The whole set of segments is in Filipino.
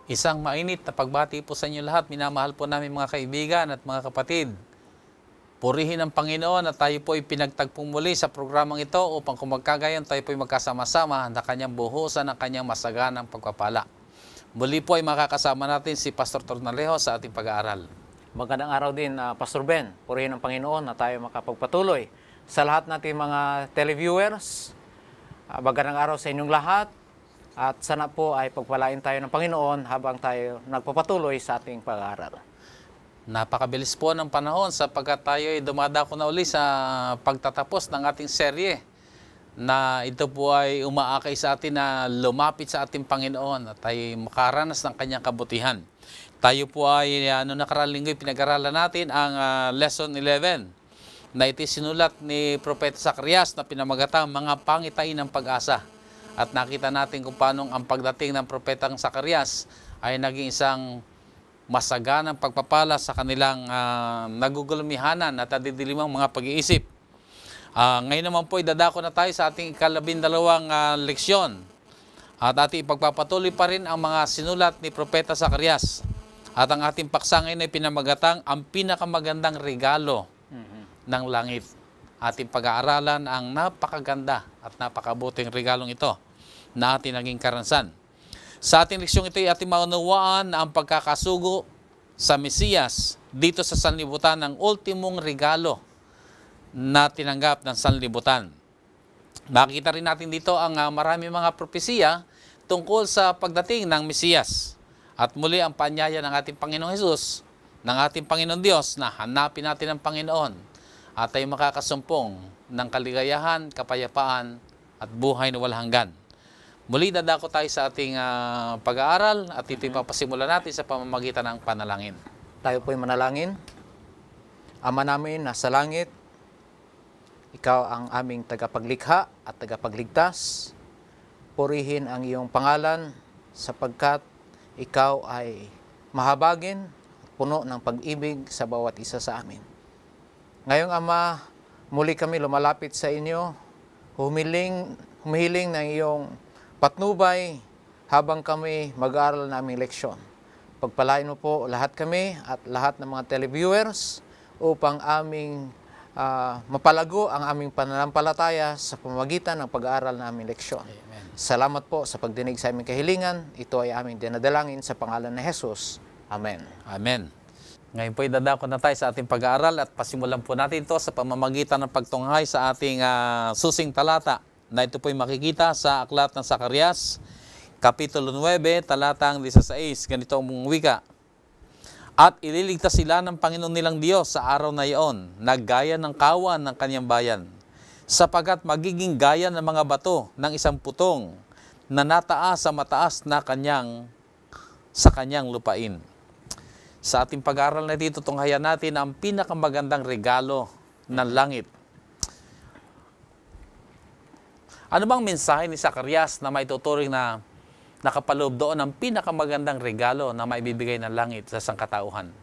Isang mainit na pagbati po sa inyo lahat. Minamahal po namin mga kaibigan at mga kapatid. Purihin ang Panginoon at tayo po ay pinagtagpong muli sa programang ito upang kung magkagayon tayo po ay magkasama-sama na kanyang buhusan ang kanyang masaganang pagpapala. Muli po ay makakasama natin si Pastor Tornalejo sa ating pag-aaral. Magandang araw din, Pastor Ben. Purihin ang Panginoon na tayo makapagpatuloy. Sa lahat nating mga televiewers, magandang araw sa inyong lahat. At sana po ay pagpalain tayo ng Panginoon habang tayo nagpapatuloy sa ating pag-aaral. Napakabilis po ng panahon sapagkat tayo ay dumadako na uli sa pagtatapos ng ating serye na ito po ay umaakay sa atin na lumapit sa ating Panginoon at tayo makaranas ng kanyang kabutihan. Tayo po ay nakaraang linggo pinag-aralan natin ang Lesson 11 na ito sinulat ni Propeta Zacarias na pinamagatang mga pangitain ng pag-asa. At nakita natin kung paano ang pagdating ng Propetang Zacarias ay naging isang masaganang pagpapala sa kanilang nagugulumihanan at nadidilimang mga pag-iisip. Ngayon naman po, idadako na tayo sa ating ikalabindalawang leksyon. At ating ipagpapatuloy pa rin ang mga sinulat ni Propeta Zacarias. At ang ating paksa ngayon ay pinamagatang ang pinakamagandang regalo ng langit. Ating pag-aaralan ang napakaganda at napakabuting regalong ito na ating naging karansan. Sa ating leksyon ito ay ating maunawaan na ang pagkakasugo sa Mesiyas dito sa sanlibutan ng ultimong regalo na tinanggap ng sanlibutan. Makikita rin natin dito ang marami mga propesiya tungkol sa pagdating ng Mesiyas. At muli ang paanyaya ng ating Panginoong Hesus, ng ating Panginoon Diyos na hanapin natin ang Panginoon at ay makakasumpong ng kaligayahan, kapayapaan at buhay na walang hanggan. Muli dadako tayo sa ating pag-aaral at ito ipapasimula natin sa pamamagitan ng panalangin. Tayo po'y manalangin. Ama namin nasa langit, Ikaw ang aming tagapaglikha at tagapagligtas. Purihin ang iyong pangalan sapagkat Ikaw ay mahabagin at puno ng pag-ibig sa bawat isa sa amin. Ngayong Ama, muli kami lumalapit sa inyo, humihiling ng iyong patnubay habang kami mag-aaral ng aming leksyon. Pagpalain mo po lahat kami at lahat ng mga televiewers upang aming mapalago ang aming pananampalataya sa pamamagitan ng pag-aaral ng aming leksyon. Amen. Salamat po sa pagdinig sa aming kahilingan. Ito ay aming dinadalangin sa pangalan ni Jesus. Amen. Amen. Ngayon po idadako na tayo sa ating pag-aaral at pasimulan po natin ito sa pamamagitan ng pagtunghay sa ating susing talata na ito po'y makikita sa aklat ng Zacarias, Kapitulo 9, talatang 16. Ganito ang wika. At ililigtas sila ng Panginoon nilang Diyos sa araw na iyon, na gaya ng kawan ng kanyang bayan, sapagkat magiging gaya ng mga bato ng isang putong na nataas sa mataas na sa kanyang lupain. Sa ating pag-aaral na dito, tunghayan natin ang pinakamagandang regalo ng langit. Ano bang mensahe ni Zacarias na maituturing na nakapaloob doon ang pinakamagandang regalo na maibibigay ng langit sa sangkatauhan?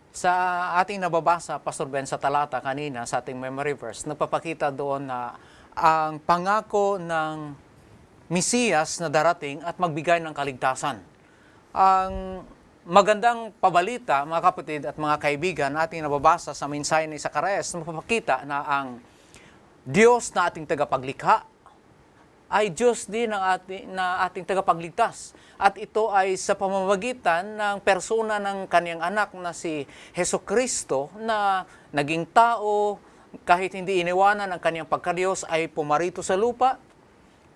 Sa ating nababasa, Pastor Ben, sa talata kanina, sa ating memory verse, nagpapakita doon na ang pangako ng Mesiyas na darating at magbigay ng kaligtasan. Ang magandang pabalita, mga kapatid at mga kaibigan, ating nababasa sa mensahe ni Zacarias, nagpapakita na ang Diyos na ating tagapaglikha ay Diyos din na ating tagapagligtas. At ito ay sa pamamagitan ng persona ng kaniyang anak na si Jesucristo na naging tao, kahit hindi iniwanan ang kaniyang pagkadiyos, ay pumarito sa lupa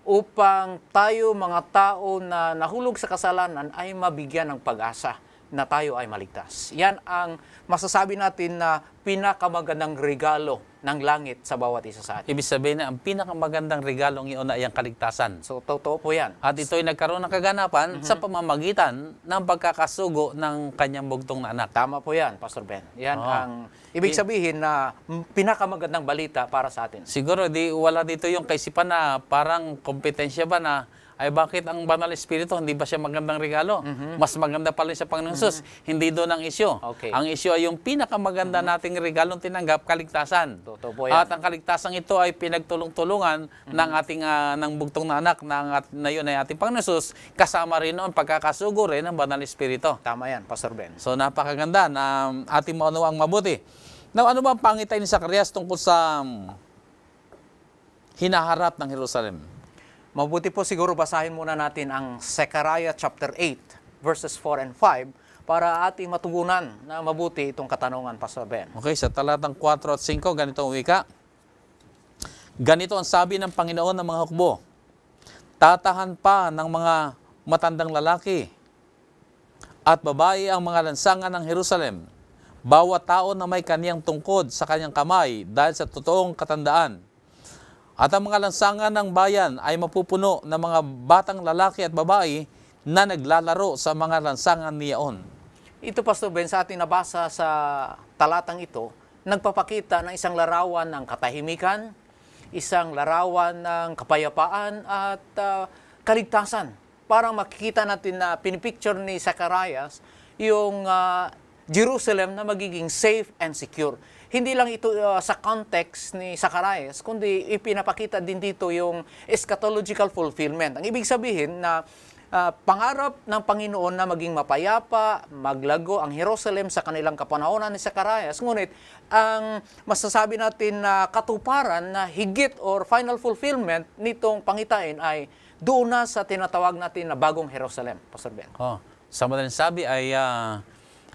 upang tayo mga tao na nahulog sa kasalanan ay mabigyan ng pag-asa na tayo ay maligtas. Yan ang masasabi natin na pinakamagandang regalo ng langit sa bawat isa sa atin. Ibig sabihin na ang pinakamagandang regalong iyon ay ang kaligtasan. So, totoo po yan. At ito'y nagkaroon ng kaganapan sa pamamagitan ng pagkakasugo ng kanyang bugtong na anak. Tama po yan, Pastor Ben. Yan ang ibig sabihin na pinakamagandang balita para sa atin. Siguro wala dito yung kaisipan na parang kompetensya ba na ay bakit ang Banal Espiritu, hindi ba siya magandang regalo? Mas maganda pala sa Panginoon Jesus. Hindi doon ang isyu. Okay. Ang isyu ay yung pinakamaganda nating regalong tinanggap, kaligtasan. Totoo po yan. At ang kaligtasan ito ay pinagtulong-tulungan ng ating ng bugtong na anak na yun ay ating Panginoon Jesus, kasama rin noon pagkakasugo rin ng Banal Espiritu. Tama yan, Pastor Ben. So napakaganda na ating maunawang mabuti. Now, ano ba ang pangitay ni Zacarias tungkol sa hinaharap ng Jerusalem? Mabuti po siguro basahin muna natin ang Zechariah chapter 8, verses 4 and 5 para ating matugunan na mabuti itong katanungan, Pastor Ben. Okay, sa talatang 4 at 5, ganito ang wika. Ganito ang sabi ng Panginoon ng mga hukbo. Tatahan pa ng mga matandang lalaki at babae ang mga lansangan ng Jerusalem. Bawat tao na may kaniyang tungkod sa kanyang kamay dahil sa totoong katandaan. At ang mga lansangan ng bayan ay mapupuno ng mga batang lalaki at babae na naglalaro sa mga lansangan niyaon. Ito, Pastor Ben, sa ating nabasa sa talatang ito, nagpapakita ng isang larawan ng katahimikan, isang larawan ng kapayapaan at kaligtasan. Parang makikita natin na pinipicture ni Zacarias yung Jerusalem na magiging safe and secure. Hindi lang ito sa context ni Zacarias, kundi ipinapakita din dito yung eschatological fulfillment. Ang ibig sabihin na pangarap ng Panginoon na maging mapayapa, maglago ang Jerusalem sa kanilang kapanahonan ni Zacarias. Ngunit ang masasabi natin na katuparan na higit or final fulfillment nitong pangitain ay doon na sa tinatawag natin na bagong Jerusalem, Pastor Ben. Sa madaling sabi ay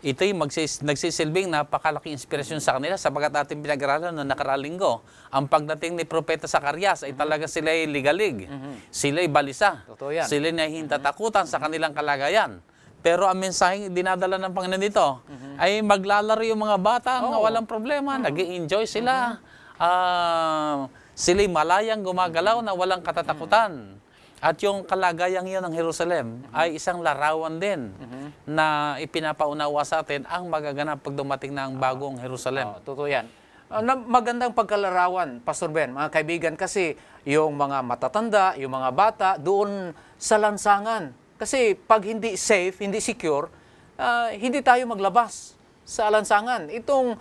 ito'y nagsisilbing napakalaking inspirasyon sa kanila sapagkat ating pinag-aralan noong nakaraang linggo. Ang pagdating ni Propeta Zacarias ay talaga sila'y ligalig. Sila'y balisa. Totoo yan. Sila'y nahihintatakutan sa kanilang kalagayan. Pero ang mensaheng dinadala ng Panginoon dito ay maglalaro yung mga bata, mga walang problema, nag-i-enjoy sila. Sila'y malayang gumagalaw na walang katatakutan. At yung kalagayang yun ng Jerusalem ay isang larawan din na ipinapaunawa sa atin ang magaganap pag dumating na ang bagong Jerusalem. Totoo yan. Magandang pagkalarawan, Pastor Ben, mga kaibigan, kasi yung mga matatanda, yung mga bata, doon sa lansangan. Kasi pag hindi safe, hindi secure, hindi tayo maglabas sa lansangan. Itong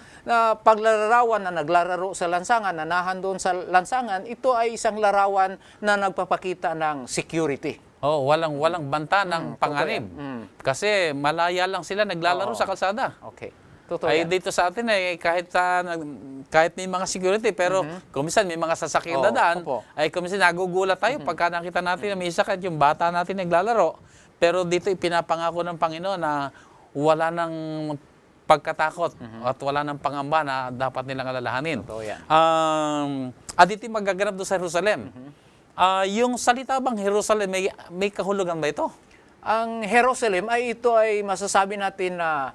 paglalarawan na naglalaro sa lansangan, nanahan doon sa lansangan, ito ay isang larawan na nagpapakita ng security. Walang banta ng panganib. Kasi malaya lang sila naglalaro sa kalsada. Okay. Totoo Ay yan. dito sa atin ay kahit may mga security, pero kuminsan may mga sasakyan dadaan, ay kuminsan nagugulat tayo pagka nakita natin na may sakit yung bata natin naglalaro. Pero dito ipinapangako ng Panginoon na wala nang pagkatakot at wala nang pangamba na dapat nilang alalahanin. Totoo yan. At ito magaganap doon sa Jerusalem. Yung salita bang Jerusalem, may kahulugan ba ito? Ang Jerusalem ito ay masasabi natin na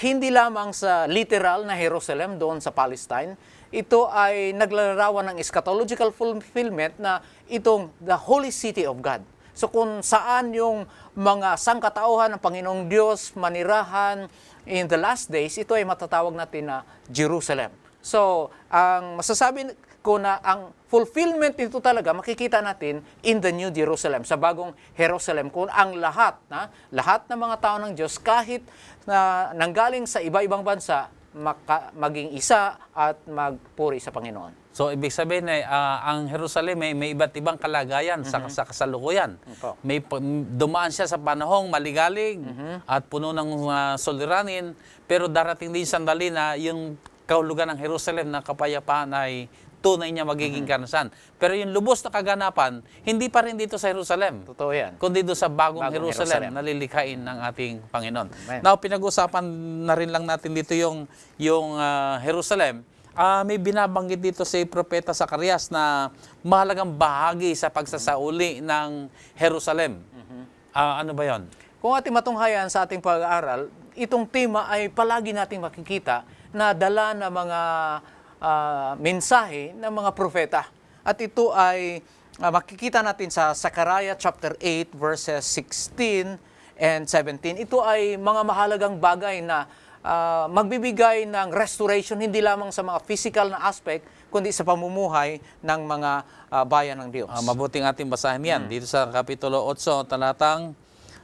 hindi lamang sa literal na Jerusalem doon sa Palestine. Ito ay naglalarawan ng eschatological fulfillment na itong the Holy City of God. So kung saan yung mga sangkatauhan ng Panginoong Diyos manirahan in the last days, ito ay matatawag natin na Jerusalem. So, ang masasabi ko na ang fulfillment nito talaga makikita natin in the New Jerusalem, sa bagong Jerusalem, kung ang lahat ng mga tao ng Diyos, kahit na nanggaling sa iba-ibang bansa, maging isa at magpuri sa Panginoon. So, ibig sabihin ay ang Jerusalem may iba't ibang kalagayan sa kasalukuyan. May dumaan siya sa panahong maligalig at puno ng suliranin, pero darating din sandali na yung kahulugan ng Jerusalem na kapayapaan ay tunay niya magiging karanasan. Pero yung lubos na kaganapan, hindi pa rin dito sa Jerusalem. Totoo yan. Kundi doon sa bagong Jerusalem na lilikhain ng ating Panginoon. Now, pinag-usapan na rin lang natin dito yung Jerusalem. May binabanggit dito si Propeta Zacarias na mahalagang bahagi sa pagsasauli ng Jerusalem. Ano ba yon? Kung ating matunghayan sa ating pag-aaral, itong tema ay palagi nating makikita na dala ng mga mensahe ng mga propeta. At ito ay makikita natin sa Zechariah chapter 8 verses 16 and 17. Ito ay mga mahalagang bagay na magbibigay ng restoration hindi lamang sa mga physical na aspect, kundi sa pamumuhay ng mga bayan ng Diyos. Mabuting ating basahin yan. Dito sa Kapitulo 8, talatang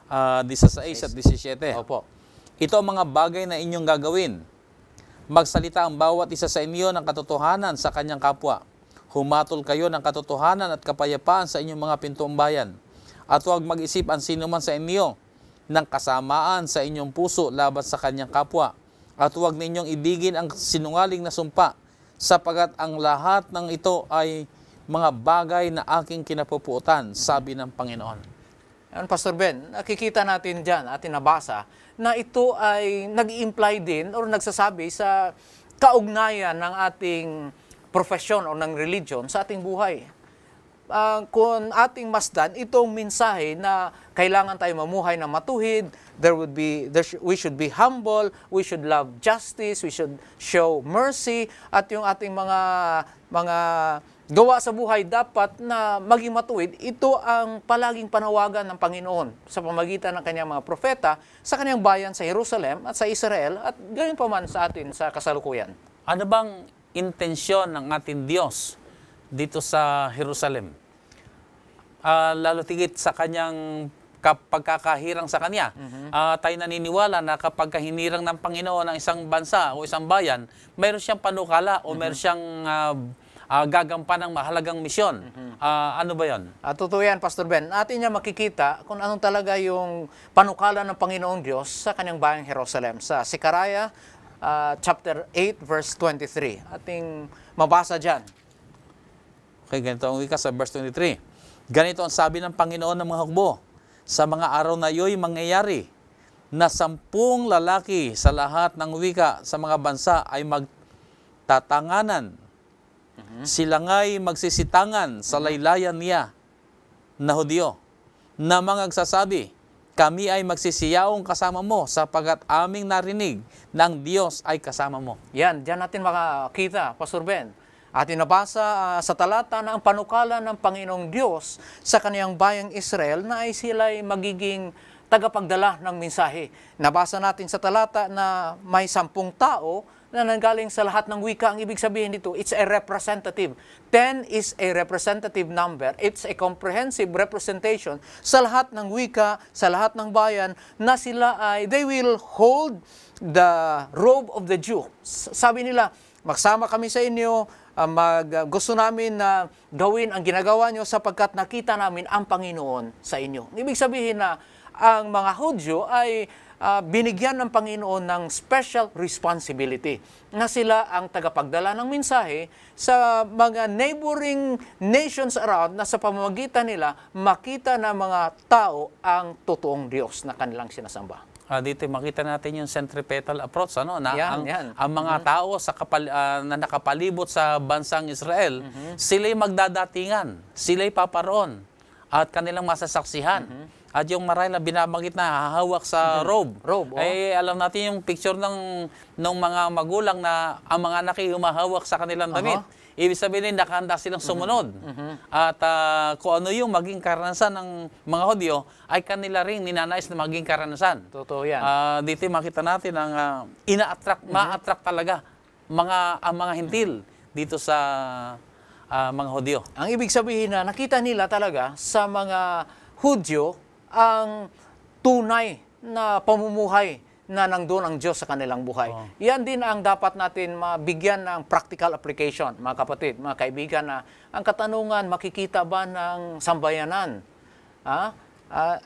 16 at 17. Opo. Ito ang mga bagay na inyong gagawin. Magsalita ang bawat isa sa inyo ng katotohanan sa kanyang kapwa. Humatol kayo ng katotohanan at kapayapaan sa inyong mga pintuang bayan. At huwag mag-isip ang sino man sa inyo ng kasamaan sa inyong puso laban sa kanyang kapwa. At huwag ninyong ibigin ang sinungaling na sumpa, sapagat ang lahat ng ito ay mga bagay na aking kinapupuotan, sabi ng Panginoon. Yan, Pastor Ben, nakikita natin dyan, atin nabasa, na ito ay nag-imply din or nagsasabi sa kaugnayan ng ating profesyon o ng religion sa ating buhay. Kung ating masdan, itong mensahe na kailangan tayo mamuhay na matuwid, we should be humble, we should love justice, we should show mercy, at yung ating mga gawa sa buhay dapat na maging matuwid. Ito ang palaging panawagan ng Panginoon sa pamagitan ng kanyang mga propeta sa kanyang bayan sa Jerusalem at sa Israel at gayon pa man sa atin sa kasalukuyan. Ano bang intensyon ng ating Diyos dito sa Jerusalem? Lalo tigit sa kanyang pagkakahirang sa kanya. Tayo naniniwala na kapag hinirang ng Panginoon ng isang bansa o isang bayan, mayroon siyang panukala o mayroon siyang gagampan ng mahalagang misyon. Ano ba yun? Totoo yan, Pastor Ben. Atin niya makikita kung anong talaga yung panukala ng Panginoong Diyos sa kanyang bayang Jerusalem. Sa Zechariah chapter 8, verse 23. Ating mabasa dyan. Okay, ganito ang wika sa verse 23. Ganito ang sabi ng Panginoon ng mga hukbo. Sa mga araw na iyo'y mangyayari na 10 lalaki sa lahat ng wika sa mga bansa ay magtatanganan. Sila nga'y magsisitangan sa laylayan niya na Hudyo, na mga nagsasabi, kami ay magsisiyaong kasama mo sapagat aming narinig na ang Diyos ay kasama mo. Yan, dyan natin makakita, Pastor Ben. Atin nabasa sa talata na ang panukala ng Panginoong Diyos sa kaniyang bayang Israel na ay sila'y magiging tagapagdala ng mensahe. Nabasa natin sa talata na may 10 tao na nanggaling sa lahat ng wika. Ang ibig sabihin dito, it's a representative. 10 is a representative number. It's a comprehensive representation sa lahat ng wika, sa lahat ng bayan, na sila ay, they will hold the robe of the Jew. Sabi nila, magsama kami sa inyo, gusto namin na gawin ang ginagawa nyo sapagkat nakita namin ang Panginoon sa inyo. Ibig sabihin na ang mga Hudyo ay binigyan ng Panginoon ng special responsibility na sila ang tagapagdala ng mensahe sa mga neighboring nations around na sa pamamagitan nila makita ng mga tao ang totoong Diyos na kanilang sinasamba. Dito makita natin yung centripetal approach, ano, na yan. ang mga tao sa na nakapalibot sa bansang Israel, sila'y magdadatingan, sila'y paparoon at kanilang masasaksihan. At yung maray na binabagit na hahawak sa robe. Eh, alam natin yung picture ng mga magulang na ang mga anak ay humahawak sa kanilang damit. Ibig sabihin, nakahanda silang sumunod. At kung ano yung maging karanasan ng mga Hudyo, ay kanila rin ninanais na maging karanasan. Totoo yan. Dito makita natin ang ma-attract talaga ang mga hintil dito sa mga Hudyo. Ang ibig sabihin na nakita nila talaga sa mga Hudyo ang tunay na pamumuhay na nandun ang Diyos sa kanilang buhay. Yan din ang dapat natin mabigyan ng practical application, mga kapatid, mga kaibigan, na ang katanungan, makikita ba ng sambayanan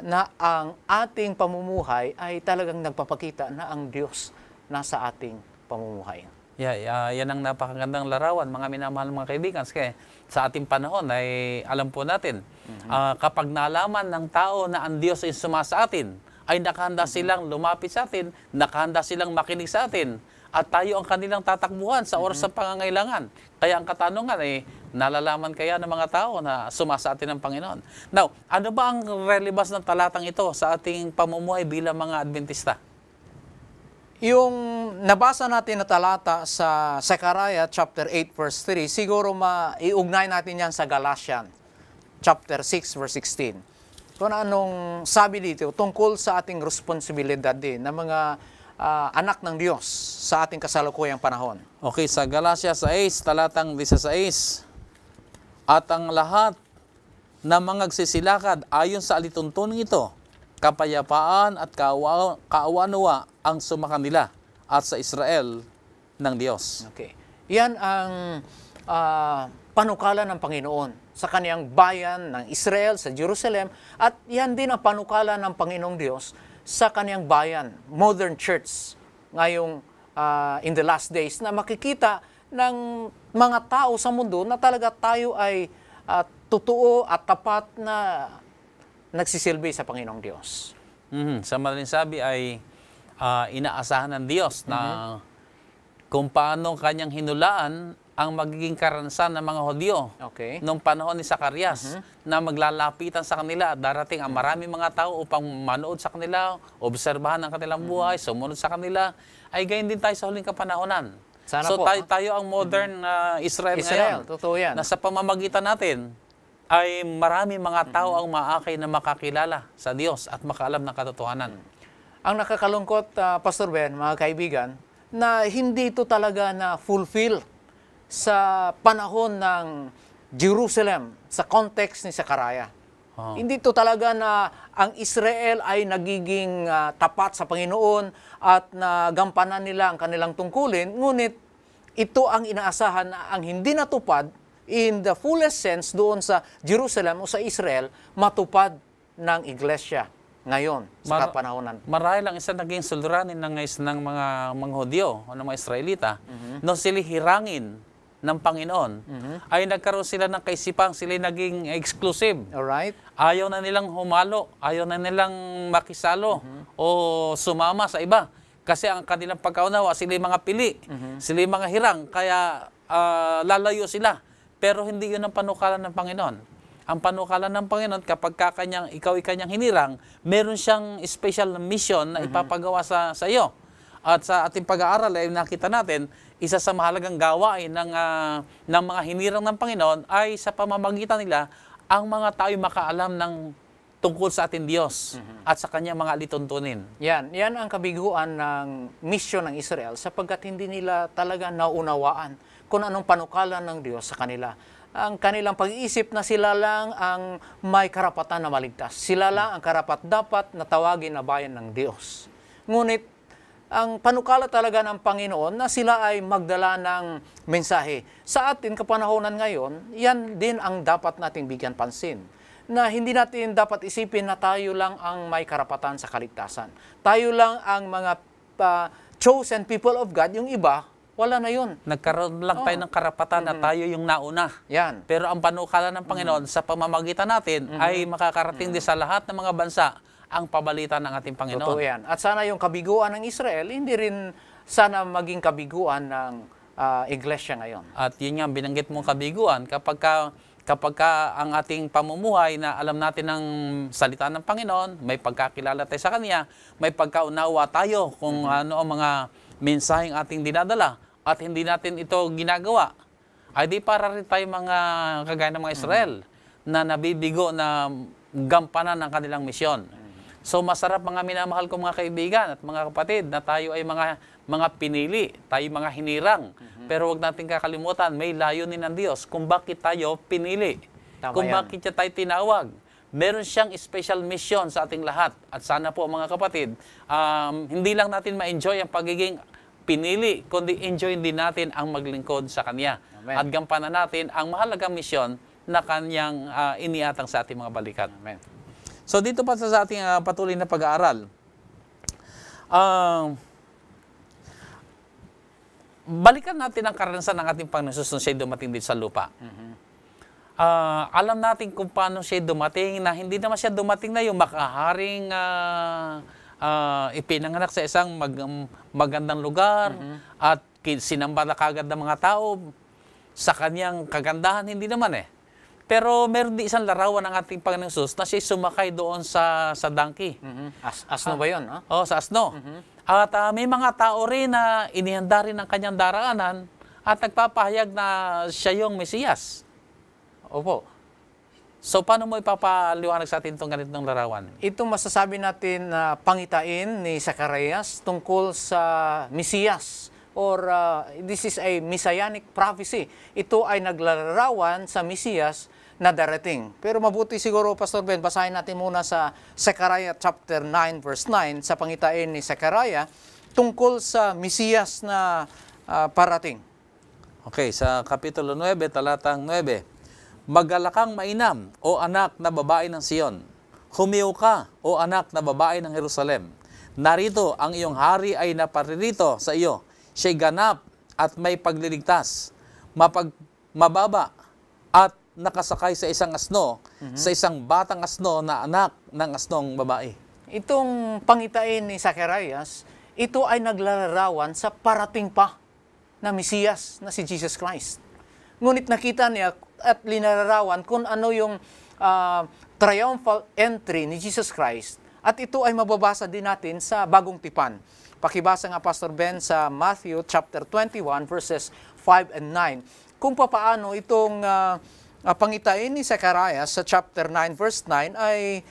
na ang ating pamumuhay ay talagang nagpapakita na ang Diyos nasa ating pamumuhay. Yan ang napakagandang larawan, mga minamahal mga kaibigan. Kaya sa ating panahon ay alam po natin, kapag nalaman ng tao na ang Diyos ay sumasa atin, ay nakahanda silang lumapit sa atin, nakahanda silang makinig sa atin, at tayo ang kanilang tatakbuhan sa oras ng pangangailangan. Kaya ang katanungan ay, nalalaman kaya ng mga tao na sumasa atin ng Panginoon? Now, ano ba ang relevance ng talatang ito sa ating pamumuhay bilang mga Adventista? Yung nabasa natin na talata sa Zechariah chapter 8 verse 3, siguro maiugnay natin yan sa Galatians chapter 6 verse 16. Kung anong sabi dito tungkol sa ating responsibilidad din na mga anak ng Diyos sa ating kasalukuyang panahon. Okay, sa Galatia 6, talatang 16. At ang lahat na mga nagsisilakad ayon sa alituntunin ito, kapayapaan at kaawa-nawa ang sumakanila at sa Israel ng Diyos. Okay. Yan ang panukala ng Panginoon sa kaniyang bayan ng Israel, sa Jerusalem, at yan din ang panukala ng Panginoong Diyos sa kaniyang bayan, modern church, ngayong in the last days, na makikita ng mga tao sa mundo na talaga tayo ay totoo at tapat na nagsisilbi sa Panginoong Diyos. Sa madaling sabi ay inaasahan ng Diyos na kung paano kanyang hinulaan ang magiging karanasan ng mga Hudyo Okay. noong panahon ni Zacarias na maglalapitan sa kanila at darating ang maraming mga tao upang manood sa kanila, obserbahan ang kanilang buhay, sumunod sa kanila, ay gayon din tayo sa huling kapanahonan. Sana So po, tayo ang modern Israel Israel, ngayon. totoo yan. Na sa pamamagitan natin ay marami mga tao ang maakay na makakilala sa Diyos at makaalam ng katotohanan. Ang nakakalungkot, Pastor Ben, mga kaibigan, na hindi ito talaga na fulfill sa panahon ng Jerusalem, sa context ni Zechariah. Hindi ito talaga na ang Israel ay nagiging tapat sa Panginoon at nagampanan nila ang kanilang tungkulin, ngunit ito ang inaasahan na ang hindi natupad in the fullest sense doon sa Jerusalem o sa Israel, matupad ng iglesia ngayon sa kapanahonan. Marahil lang isa naging suliranin ng mga Hudyo o ng mga Israelita, nung sila hirangin ng Panginoon, ay nagkaroon sila ng kaisipang sila naging exclusive. Alright? Ayaw na nilang humalo, ayaw na nilang makisalo o sumama sa iba. Kasi ang kanilang pagkaunawa, sila yung mga pili, sila yung mga hirang, kaya lalayo sila. Pero hindi yun ang panukala ng Panginoon. Ang panukala ng Panginoon, kapag ikaw ay kanyang hinirang, meron siyang special mission na ipapagawa sa iyo. At sa ating pag-aaral ay nakita natin, isa sa mahalagang gawain ng mga hinirang ng Panginoon ay sa pamamagitan nila, ang mga tao ay makaalam ng tungkol sa ating Diyos at sa kanyang mga alituntunin. Yan ang kabiguan ng mission ng Israel sapagkat hindi nila talaga naunawaan kung anong panukala ng Diyos sa kanila. Ang kanilang pag-iisip na sila lang ang may karapatan na maligtas. Sila lang ang karapat-dapat na tawagin na bayan ng Diyos. Ngunit, ang panukala talaga ng Panginoon na sila ay magdala ng mensahe. Sa atin kapanahonan ngayon, yan din ang dapat nating bigyan pansin. Na hindi natin dapat isipin na tayo lang ang may karapatan sa kaligtasan. Tayo lang ang mga chosen people of God, yung iba, wala na yun. Nagkaroon lang tayo ng karapatan na tayo yung nauna. Yan. Pero ang panukala ng Panginoon sa pamamagitan natin ay makakarating din sa lahat ng mga bansa ang pabalita ng ating Panginoon. Totoo yan. At sana yung kabiguan ng Israel, hindi rin sana maging kabiguan ng iglesia ngayon. At yun nga, binanggit mong kabiguan, kapag ang ating pamumuhay na alam natin ng salita ng Panginoon, may pagkakilala tayo sa Kanya, may pagkaunawa tayo kung ano ang mga mensaheng ating dinadala, at hindi natin ito ginagawa, ay di para rin tayo mga kagaya ng mga Israel na nabibigo na gampanan ng kanilang misyon. So masarap mga minamahal ko mga kaibigan at mga kapatid na tayo ay mga pinili, tayo mga hinirang. Pero wag natin kakalimutan, may layunin ng Diyos kung bakit tayo pinili. Tama kung yan. bakit siya tayo tinawag. Meron siyang special mission sa ating lahat. At sana po mga kapatid, hindi lang natin ma-enjoy ang pagiging pinili, kundi enjoy din natin ang maglingkod sa Kanya. Amen. At gampanan natin ang mahalagang misyon na Kanyang iniatang sa ating mga balikat. Amen. So dito pa sa ating patuloy na pag-aaral, balikan natin ang karanasan ng ating Panginoon nung siya dumating dito sa lupa. Alam natin kung paano siya dumating, na hindi naman siya dumating na yung makaharing ipinanganak sa isang magandang lugar at sinamba na kagad ng mga tao sa kanyang kagandahan, hindi naman eh. Pero meron din isang larawan ng ating Panginoong Hesus na siya sumakay doon sa donkey. Asno ba yun? No? Oo, sa asno. At may mga tao rin na inihanda rin ang kanyang daraanan at nagpapahayag na siya yung Mesiyas. Opo. So, paano mo ipapaliwanag sa atin itong ganitong larawan? Ito masasabi natin na pangitain ni Zacarias tungkol sa Mesiyas or this is a messianic prophecy. Ito ay naglalarawan sa Mesiyas na darating. Pero mabuti siguro, Pastor Ben, basahin natin muna sa Zechariah chapter 9 verse 9 sa pangitain ni Zechariah tungkol sa Mesiyas na parating. Okay, sa Kapitulo 9, talatang 9. Magalakang mainam, o anak na babae ng Sion. Humiyaw ka, o anak na babae ng Jerusalem. Narito, ang iyong hari ay naparirito sa iyo. Siya'y ganap at may pagliligtas. Mababa at nakasakay sa isang asno, sa isang batang asno na anak ng asnong babae. Itong pangitain ni Zacarias, ito ay naglalarawan sa parating pa na Mesiyas na si Jesus Christ. Ngunit nakita niya at linarawan kung ano yung triumphal entry ni Jesus Christ. At ito ay mababasa din natin sa Bagong Tipan. Pakibasa nga, Pastor Ben, sa Matthew chapter 21 verses 5 and 9. Kung paano itong pangitain ni Zacarias sa chapter 9 verse 9 ay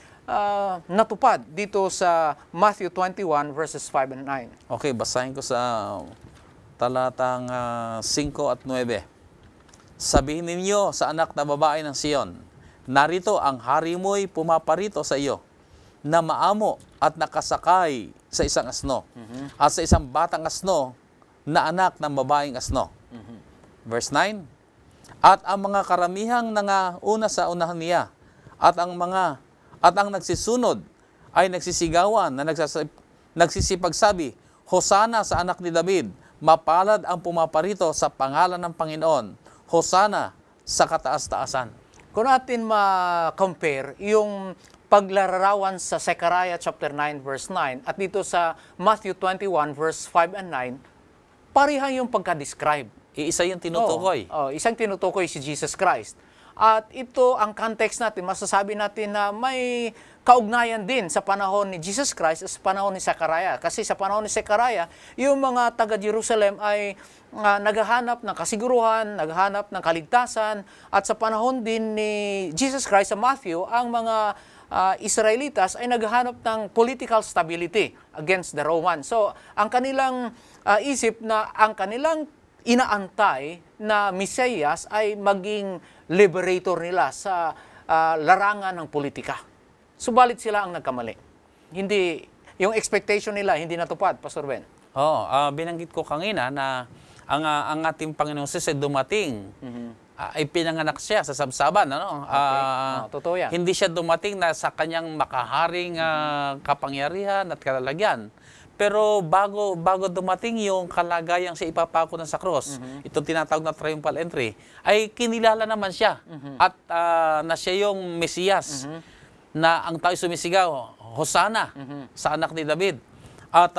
natupad dito sa Matthew 21 verses 5 and 9. Okay, basahin ko sa talatang 5 at 9. Sabihin ninyo sa anak na babae ng Sion, narito ang hari mo'y pumaparito sa iyo, na maamo at nakasakay sa isang asno, at sa isang batang asno na anak ng babaeng asno. Verse 9, at ang mga karamihang nangauna sa unahan niya, at ang nagsisunod ay nagsisigawan na nagsisipagsabi, Hosana sa anak ni David, mapalad ang pumaparito sa pangalan ng Panginoon, Hosana sa kataas-taasan. Kung natin ma-compare yung paglalarawan sa Zechariah chapter 9 verse 9 at dito sa Matthew 21 verse 5 and 9, pareha yung pagka-describe. Iisa yung tinutukoy. Isang tinutukoy si Jesus Christ. At ito ang context natin, masasabi natin na may kaugnayan din sa panahon ni Jesus Christ at sa panahon ni Zechariah. Kasi sa panahon ni Zechariah, yung mga taga-Jerusalem ay naghahanap ng kasiguruhan, naghahanap ng kaligtasan. At sa panahon din ni Jesus Christ sa Matthew, ang mga Israelitas ay naghahanap ng political stability against the Romans. So, ang kanilang isip na ang kanilang inaantay na Mesiyas ay maging liberator nila sa larangan ng politika. Subalit sila ang nagkamali. Hindi, yung expectation nila hindi natupad, Pastor Ben. Binanggit ko kanina na ang ating Panginoon Jesus ay dumating, ay pinanganak siya sa sabsaban. Ano? Okay. Totoo yan. Hindi siya dumating na sa kanyang makaharing kapangyarihan at kalalagyan. Pero bago dumating yung kalagayang siya ipapako na sa cross, itong tinatawag na triumphal entry, ay kinilala naman siya at na siya yung Mesiyas na ang tao sumisigaw, Hosana sa anak ni David. At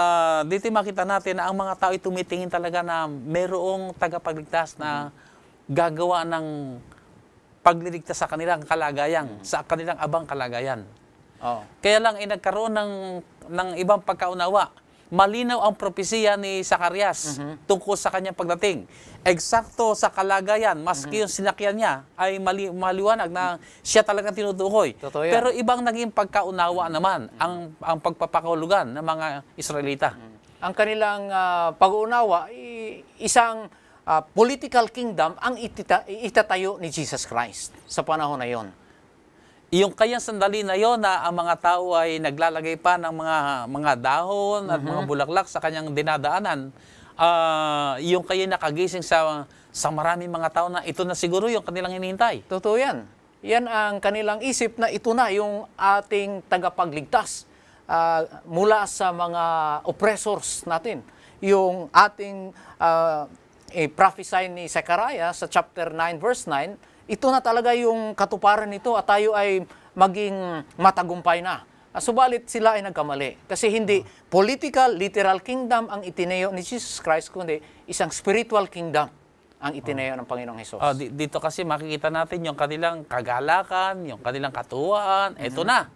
dito makita natin na ang mga tao ay tumitingin talaga na mayroong tagapagligtas na gagawa ng pagliligtas sa kanilang kalagayan, sa kanilang abang kalagayan. Kaya lang ay nagkaroon ng ibang pagkaunawa. Malinaw ang propesiya ni Zacarias tungkol sa kanyang pagdating. Eksakto sa kalagayan, maski yung sinakyan niya ay maliwanag na siya talagang tinutukoy. Pero ibang naging pagkaunawa naman ang pagpapakahulugan ng mga Israelita. Ang kanilang pag-uunawa, isang political kingdom ang itatayo ni Jesus Christ sa panahon na yon. Yung kanyang sandali na yon na ang mga tao ay naglalagay pa ng mga dahon at mga bulaklak sa kanyang dinadaanan, yung kanyang nakagising sa maraming mga tao na ito na siguro yung kanilang hinihintay. Totoo yan. Yan ang kanilang isip na ito na yung ating tagapagligtas mula sa mga oppressors natin. Yung ating prophesy ni Zechariah sa chapter 9 verse 9, ito na talaga yung katuparan nito at tayo ay maging matagumpay na. Subalit sila ay nagkamali. Kasi hindi political, literal kingdom ang itinayo ni Jesus Christ, kundi isang spiritual kingdom ang itinayo ng Panginoong Hesus. Dito kasi makikita natin yung kanilang kagalakan, yung kanilang katuwaan. Ito na.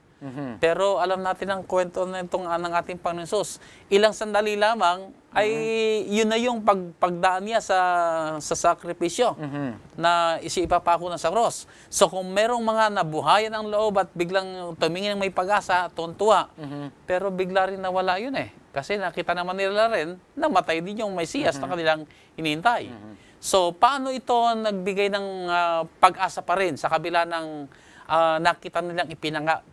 Pero alam natin ang kwento na itong ng ating Panginoon Hesus. Ilang sandali lamang ay yun na yung pagdaan niya sa sakripisyo na ipapako na sa cross. So kung merong mga nabuhayan ang loob at biglang tumingin ng may pag-asa, tuntua, pero bigla rin nawala yun eh. Kasi nakita naman nila rin na matay din yung Mesiyas na kanilang hinihintay. So paano ito nagbigay ng pag-asa pa rin sa kabila ng nakita nilang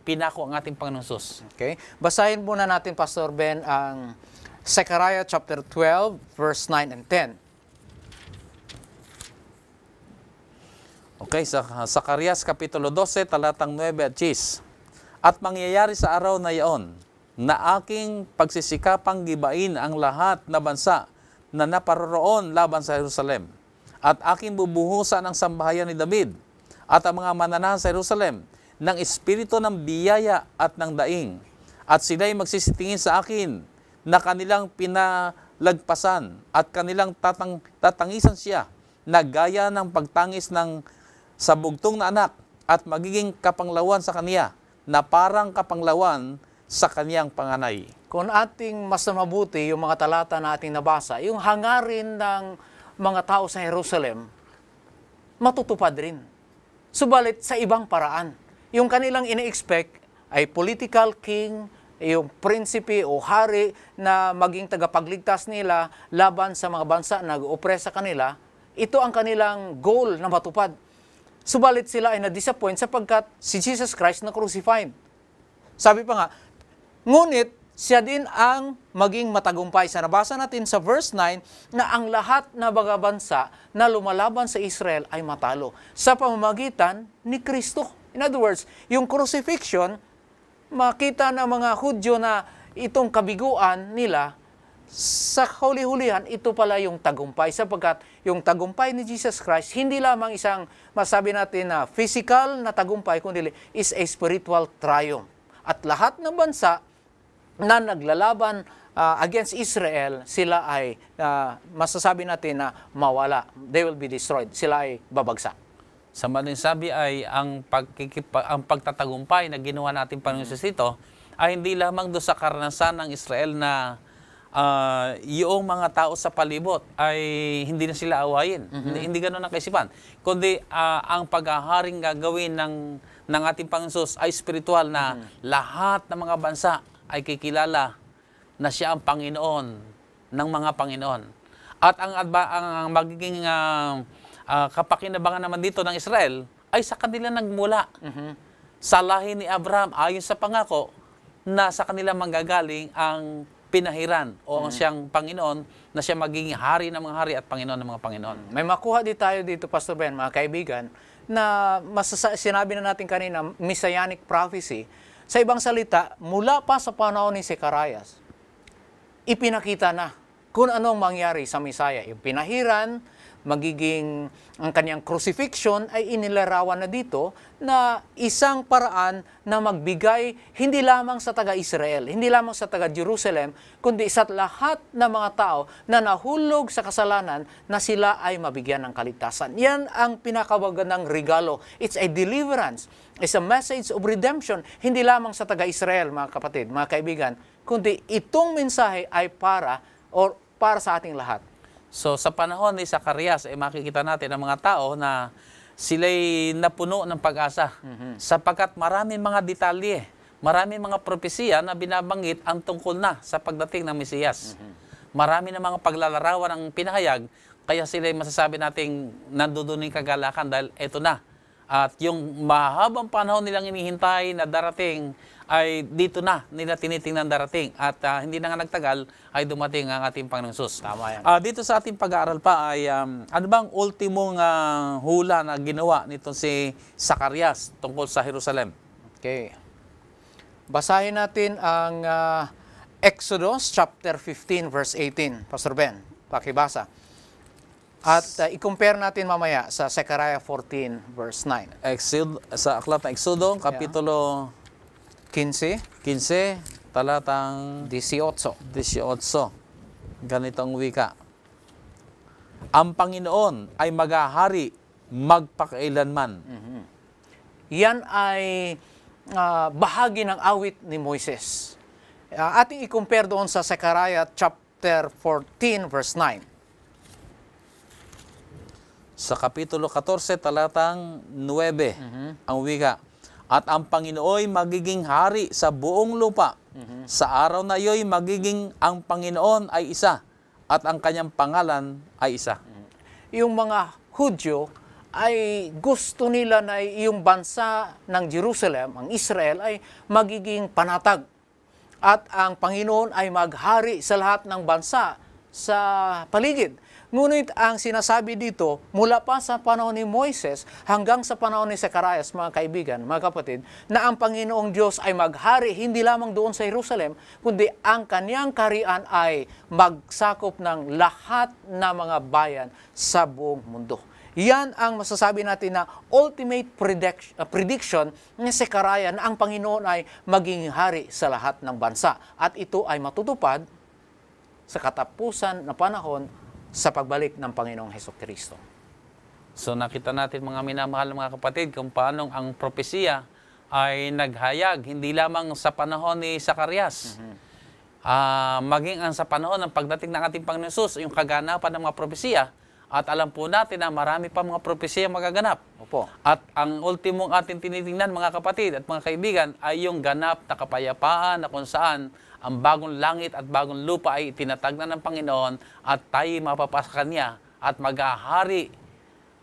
pinako ang ating Panginoon Hesus? Okay. Basahin muna natin, Pastor Ben, ang Zechariah chapter 12, verse 9 and 10. Okay, sa Zacarias Kapitulo 12, talatang 9 at 10. At mangyayari sa araw na iyon, na aking pagsisikapang gibain ang lahat na bansa na naparoroon laban sa Jerusalem. At aking bubuhusan ang sambahayan ni David at ang mga mananahan sa Jerusalem ng espiritu ng biyaya at ng daing. At sila'y magsisitingin sa akin na kanilang pinalagpasan at kanilang tatangisan siya na gaya ng pagtangis ng sabugtong na anak at magiging kapanglawan sa kaniya na parang kapanglawan sa kaniyang panganay. Kung ating mas mabuti yung mga talata na ating nabasa, yung hangarin ng mga tao sa Jerusalem, matutupad rin. Subalit sa ibang paraan. Yung kanilang ine-expect ay political king, yung prinsipe o hari na maging tagapagligtas nila laban sa mga bansa na nag-opress sa kanila, ito ang kanilang goal na matupad. Subalit sila ay na-disappoint sapagkat si Jesus Christ na crucified. Sabi pa nga, ngunit siya din ang maging matagumpay. Sa nabasa natin sa verse 9 na ang lahat na mga bansa na lumalaban sa Israel ay matalo sa pamamagitan ni Kristo. In other words, yung crucifixion, makita ng mga Hudyo na itong kabiguan nila, sa huli-hulihan, ito pala yung tagumpay. Sapagkat yung tagumpay ni Jesus Christ, hindi lamang isang masabi natin na physical na tagumpay, kundi is a spiritual triumph. At lahat ng bansa na naglalaban against Israel, sila ay masasabi natin na mawala. They will be destroyed. Sila ay babagsak. Sa madaling sabi ay ang pagtatagumpay na ginawa natin Panginoon Hesus dito ay hindi lamang doon sa karanasan ng Israel na yung mga tao sa palibot ay hindi na sila awayin. Hindi ganoon ang kaisipan. Kundi ang paghaharing gagawin ng ating Panginoon Hesus ay spiritual na lahat ng mga bansa ay kikilala na siya ang Panginoon ng mga Panginoon. At ang magiging kapakinabangan naman dito ng Israel ay sa kanila nagmula. Sa lahi ni Abraham, ayon sa pangako, na sa kanila manggagaling ang pinahiran o ang siyang Panginoon na siya magiging hari ng mga hari at Panginoon ng mga Panginoon. May makuha din tayo dito, Pastor Ben, mga kaibigan, na sinabi na natin kanina, messianic prophecy. Sa ibang salita, mula pa sa panahon ni Zacarias, ipinakita na kung anong mangyari sa Messiah. Yung pinahiran, magiging ang kanyang crucifixion ay inilarawan na dito na isang paraan na magbigay hindi lamang sa taga-Israel, hindi lamang sa taga-Jerusalem, kundi sa lahat ng mga tao na nahulog sa kasalanan na sila ay mabigyan ng kaligtasan. Yan ang pinakabagandang regalo. It's a deliverance. It's a message of redemption. Hindi lamang sa taga-Israel, mga kapatid, mga kaibigan, kundi itong mensahe ay para sa ating lahat. So sa panahon ni Zacarias ay makikita natin ang mga tao na sila'y napuno ng pag-asa sapagkat maraming mga detalye, maraming mga propesiya na binabanggit ang tungkol na sa pagdating ng Mesiyas. Marami na mga paglalarawan ang pinahayag, kaya sila'y masasabi nating nandoon yung kagalakan dahil eto na. At yung mahabang panahon nilang inihintay na darating ay dito na nila tinitingnan darating. At hindi na nga nagtagal ay dumating ang ating Panginoong Hesus. Tama yan. Dito sa ating pag-aaral pa ay ano bang ultimong hula na ginawa nito si Zacarias tungkol sa Jerusalem? Okay. Basahin natin ang Exodus chapter 15 verse 18. Pastor Ben, pakibasa. At i-compare natin mamaya sa Zechariah 14 verse 9. Sa aklat ng Exodo, kapitulo 15, talatang 18. Ganitong wika. Ang Panginoon ay maghahari magpakailanman. Yan ay bahagi ng awit ni Moises. Ating i-compare doon sa Zechariah chapter 14 verse 9. Sa Kapitulo 14, talatang 9, ang wika, at ang Panginooy magiging hari sa buong lupa. Sa araw na iyo'y magiging ang Panginoon ay isa, at ang kanyang pangalan ay isa. Yung mga Hudyo ay gusto nila na yung bansa ng Jerusalem, ang Israel, ay magiging panatag. At ang Panginoon ay maghari sa lahat ng bansa sa paligid. Ngunit ang sinasabi dito, mula pa sa panahon ni Moises hanggang sa panahon ni Zacarias, mga kaibigan, mga kapatid, na ang Panginoong Diyos ay maghari hindi lamang doon sa Jerusalem, kundi ang kanyang kaharian ay magsakop ng lahat ng mga bayan sa buong mundo. Yan ang masasabi natin na ultimate prediction ni Zechariah na ang Panginoon ay maging hari sa lahat ng bansa. At ito ay matutupad sa katapusan na panahon sa pagbalik ng Panginoong Hesukristo. So nakita natin mga minamahal mga kapatid kung paano ang propesiya ay naghayag hindi lamang sa panahon ni Zacarias. Maging ang sa panahon ng pagdating ng ating Panginoon Jesus, yung kaganapan ng mga propesiya. At alam po natin na marami pa mga propesiya magaganap. Opo. At ang ultimong ating tinitingnan mga kapatid at mga kaibigan ay yung ganap na kapayapaan na kung saan ang bagong langit at bagong lupa ay itinatag na ng Panginoon at tayo mapapasa Kanya at maghahari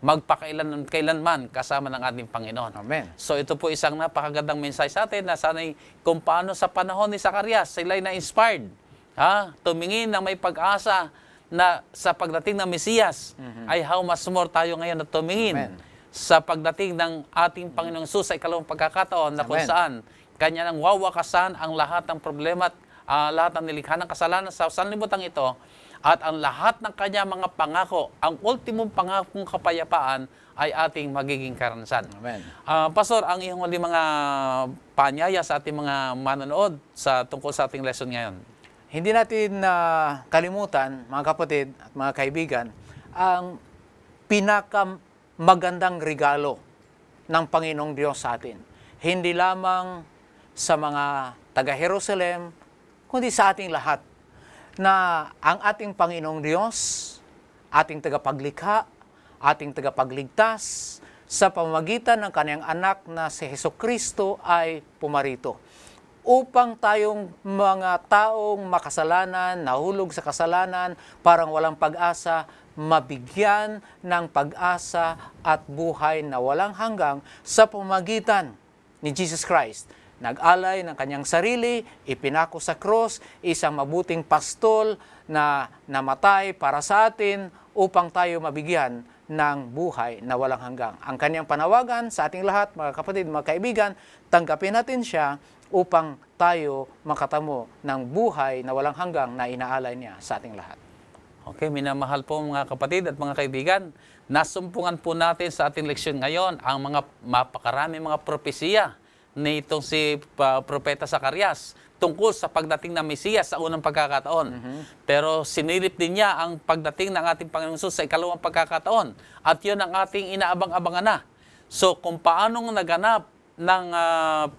magpakailanman kasama ng ating Panginoon. Amen. So ito po isang napakagandang mensahe sa atin na sana'y kung paano sa panahon ni Zacarias sila'y na-inspired. Tumingin ng may pag-asa na sa pagdating ng Mesiyas ay how much more tayo ngayon na tumingin sa pagdating ng ating Panginoong Jesus sa ikalawang pagkakataon na kung saan Kanya nang wawakasan ang lahat ng problema at lahat ng nilikha ng kasalanan sa sanlibutan ito at ang lahat ng Kanya mga pangako, ang ultimong pangakong kapayapaan ay ating magiging karanasan. Amen. Pastor, ang iyong huli mga panyaya sa ating mga manonood tungkol sa ating lesson ngayon. Hindi natin kalimutan, mga kapatid at mga kaibigan, ang pinakamagandang regalo ng Panginoong Diyos sa atin. Hindi lamang sa mga taga-Jerusalem, kundi sa ating lahat, na ang ating Panginoong Diyos, ating tagapaglikha, ating tagapagligtas, sa pamamagitan ng Kanyang anak na si Hesukristo ay pumarito upang tayong mga taong makasalanan, nahulog sa kasalanan, parang walang pag-asa, mabigyan ng pag-asa at buhay na walang hanggang sa pamamagitan ni Jesus Christ. Nag-alay ng Kanyang sarili, ipinako sa cross, isang mabuting pastol na namatay para sa atin upang tayo mabigyan ng buhay na walang hanggang. Ang Kanyang panawagan sa ating lahat, mga kapatid, mga kaibigan, tanggapin natin siya upang tayo makatamo ng buhay na walang hanggang na inaalay niya sa ating lahat. Okay, minamahal po mga kapatid at mga kaibigan, nasumpungan po natin sa ating leksyon ngayon ang mga mapakarami mga propesiya ni itong si Propeta Zacarias tungkol sa pagdating ng Mesiyas sa unang pagkakataon. Pero sinilip din niya ang pagdating ng ating Panginoong Jesus sa ikalawang pagkakataon. At yun ang ating inaabang-abangan na. So kung paanong naganap ng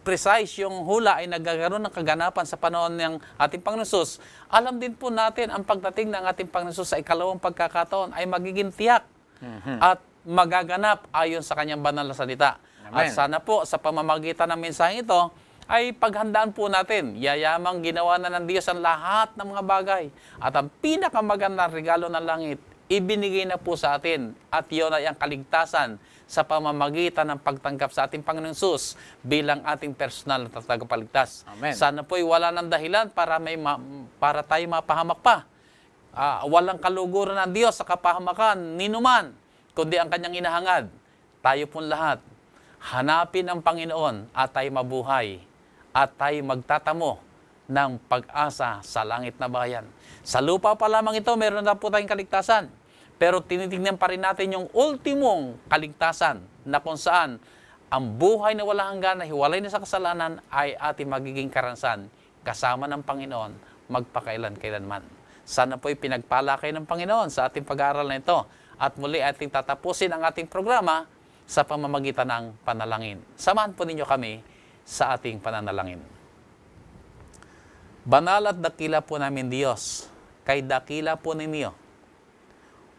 precise yung hula ay nagkakaroon ng kaganapan sa panahon ng ating Panginoon Jesus, alam din po natin ang pagdating ng ating Panginoon Jesus sa ikalawang pagkakataon ay magiging tiyak at magaganap ayon sa Kanyang banal na salita. Amen. At sana po sa pamamagitan ng mensaheng ito ay paghandaan po natin, yayamang ginawa na ng Diyos ang lahat ng mga bagay at ang pinakamagandang regalo ng langit ibinigay na po sa atin at yun ay ang kaligtasan sa pamamagitan ng pagtanggap sa ating Panginoong Jesus bilang ating personal na tagapagligtas. Amen. Sana po'y wala ng dahilan para tayo mapahamak pa. Walang kaluguran ng Diyos sa kapahamakan ninuman, kundi ang Kanyang inahangad. Tayo pong lahat, hanapin ang Panginoon at tayo mabuhay at tayo magtatamo ng pag-asa sa langit na bayan. Sa lupa pa lamang ito, meron na po tayong kaligtasan. Pero tinitingnan pa rin natin yung ultimong kaligtasan na kung saan ang buhay na walang hanggan na hiwalay na sa kasalanan ay ating magiging karanasan kasama ng Panginoon magpakailan-kailanman. Sana po'y pinagpala kayo ng Panginoon sa ating pag-aaral na ito at muli ating tatapusin ang ating programa sa pamamagitan ng panalangin. Samahan po ninyo kami sa ating pananalangin. Banal at dakila po namin Diyos, kay dakila po ninyo.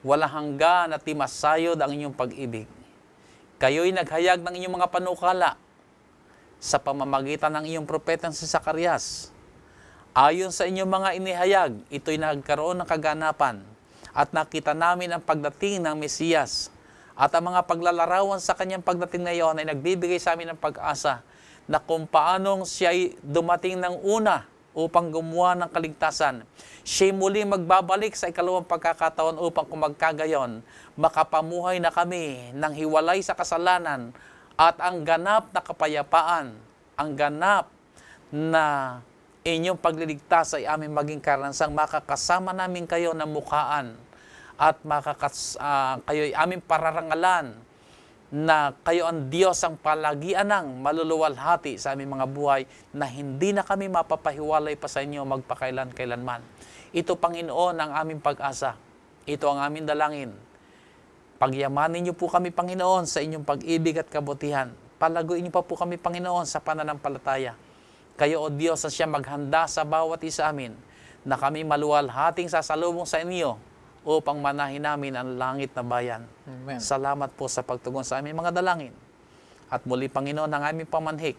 Wala hanggan at di masayod ang inyong pag-ibig. Kayo'y naghayag ng inyong mga panukala sa pamamagitan ng iyong propetang si Zacarias. Ayon sa inyong mga inihayag, ito'y nagkaroon ng kaganapan at nakita namin ang pagdating ng Mesiyas. At ang mga paglalarawan sa kanyang pagdating na iyon ay nagbibigay sa amin ng pag-asa na kung paanong siya'y dumating ng una upang gumawa ng kaligtasan, siya'y muli magbabalik sa ikalawang pagkakataon upang kung magkagayon, makapamuhay na kami ng hiwalay sa kasalanan at ang ganap na kapayapaan, ang ganap na inyong pagliligtas ay aming maging karansang makakasama namin kayo na mukhaan at kayo'y aming pararangalan na kayo ang Diyos ang palagian ng maluluwalhati sa aming mga buhay na hindi na kami mapapahiwalay pa sa inyo magpakailan-kailanman. Ito, Panginoon, ang aming pag-asa. Ito ang aming dalangin. Pagyamanin niyo po kami, Panginoon, sa inyong pag-ibig at kabutihan. Palaguin niyo pa po kami, Panginoon, sa pananampalataya. Kayo, O Diyos, ang siya maghanda sa bawat isa amin na kami maluwalhating sasalubong sa inyo upang manahin namin ang langit na bayan. Amen. Salamat po sa pagtugon sa aming mga dalangin. At muli, Panginoon, ang aming pamanhik.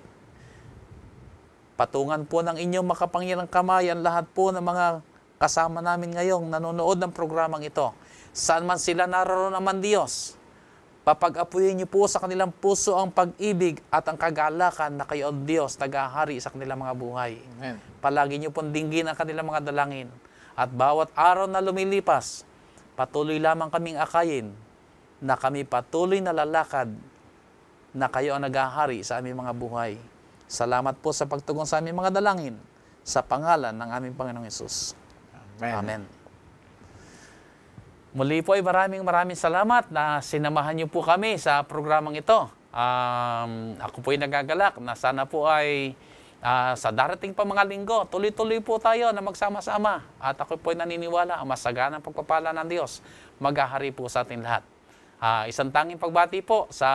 Patungan po ng inyong makapangyarang kamay ang lahat po ng mga kasama namin ngayong nanonood ng programang ito. Saan man sila naroon naman, Diyos, papag-apuyin niyo po sa kanilang puso ang pag-ibig at ang kagalakan na kayo, Diyos, nag-ahari sa kanilang mga buhay. Amen. Palagi niyo pong dinggin ang kanilang mga dalangin. At bawat araw na lumilipas, patuloy lamang kaming akayin na kami patuloy na lalakad na kayo ang nag-ahari sa aming mga buhay. Salamat po sa pagtugon sa aming mga dalangin sa pangalan ng aming Panginoong Hesus. Amen. Amen. Muli po ay maraming salamat na sinamahan niyo po kami sa programang ito. Ako po ay nagagalak na sana po ay sa darating pa mga linggo, tuloy-tuloy po tayo na magsama-sama. At ako po ay naniniwala ang masaganang pagpapala ng Diyos maghahari po sa ating lahat. Isang tanging pagbati po sa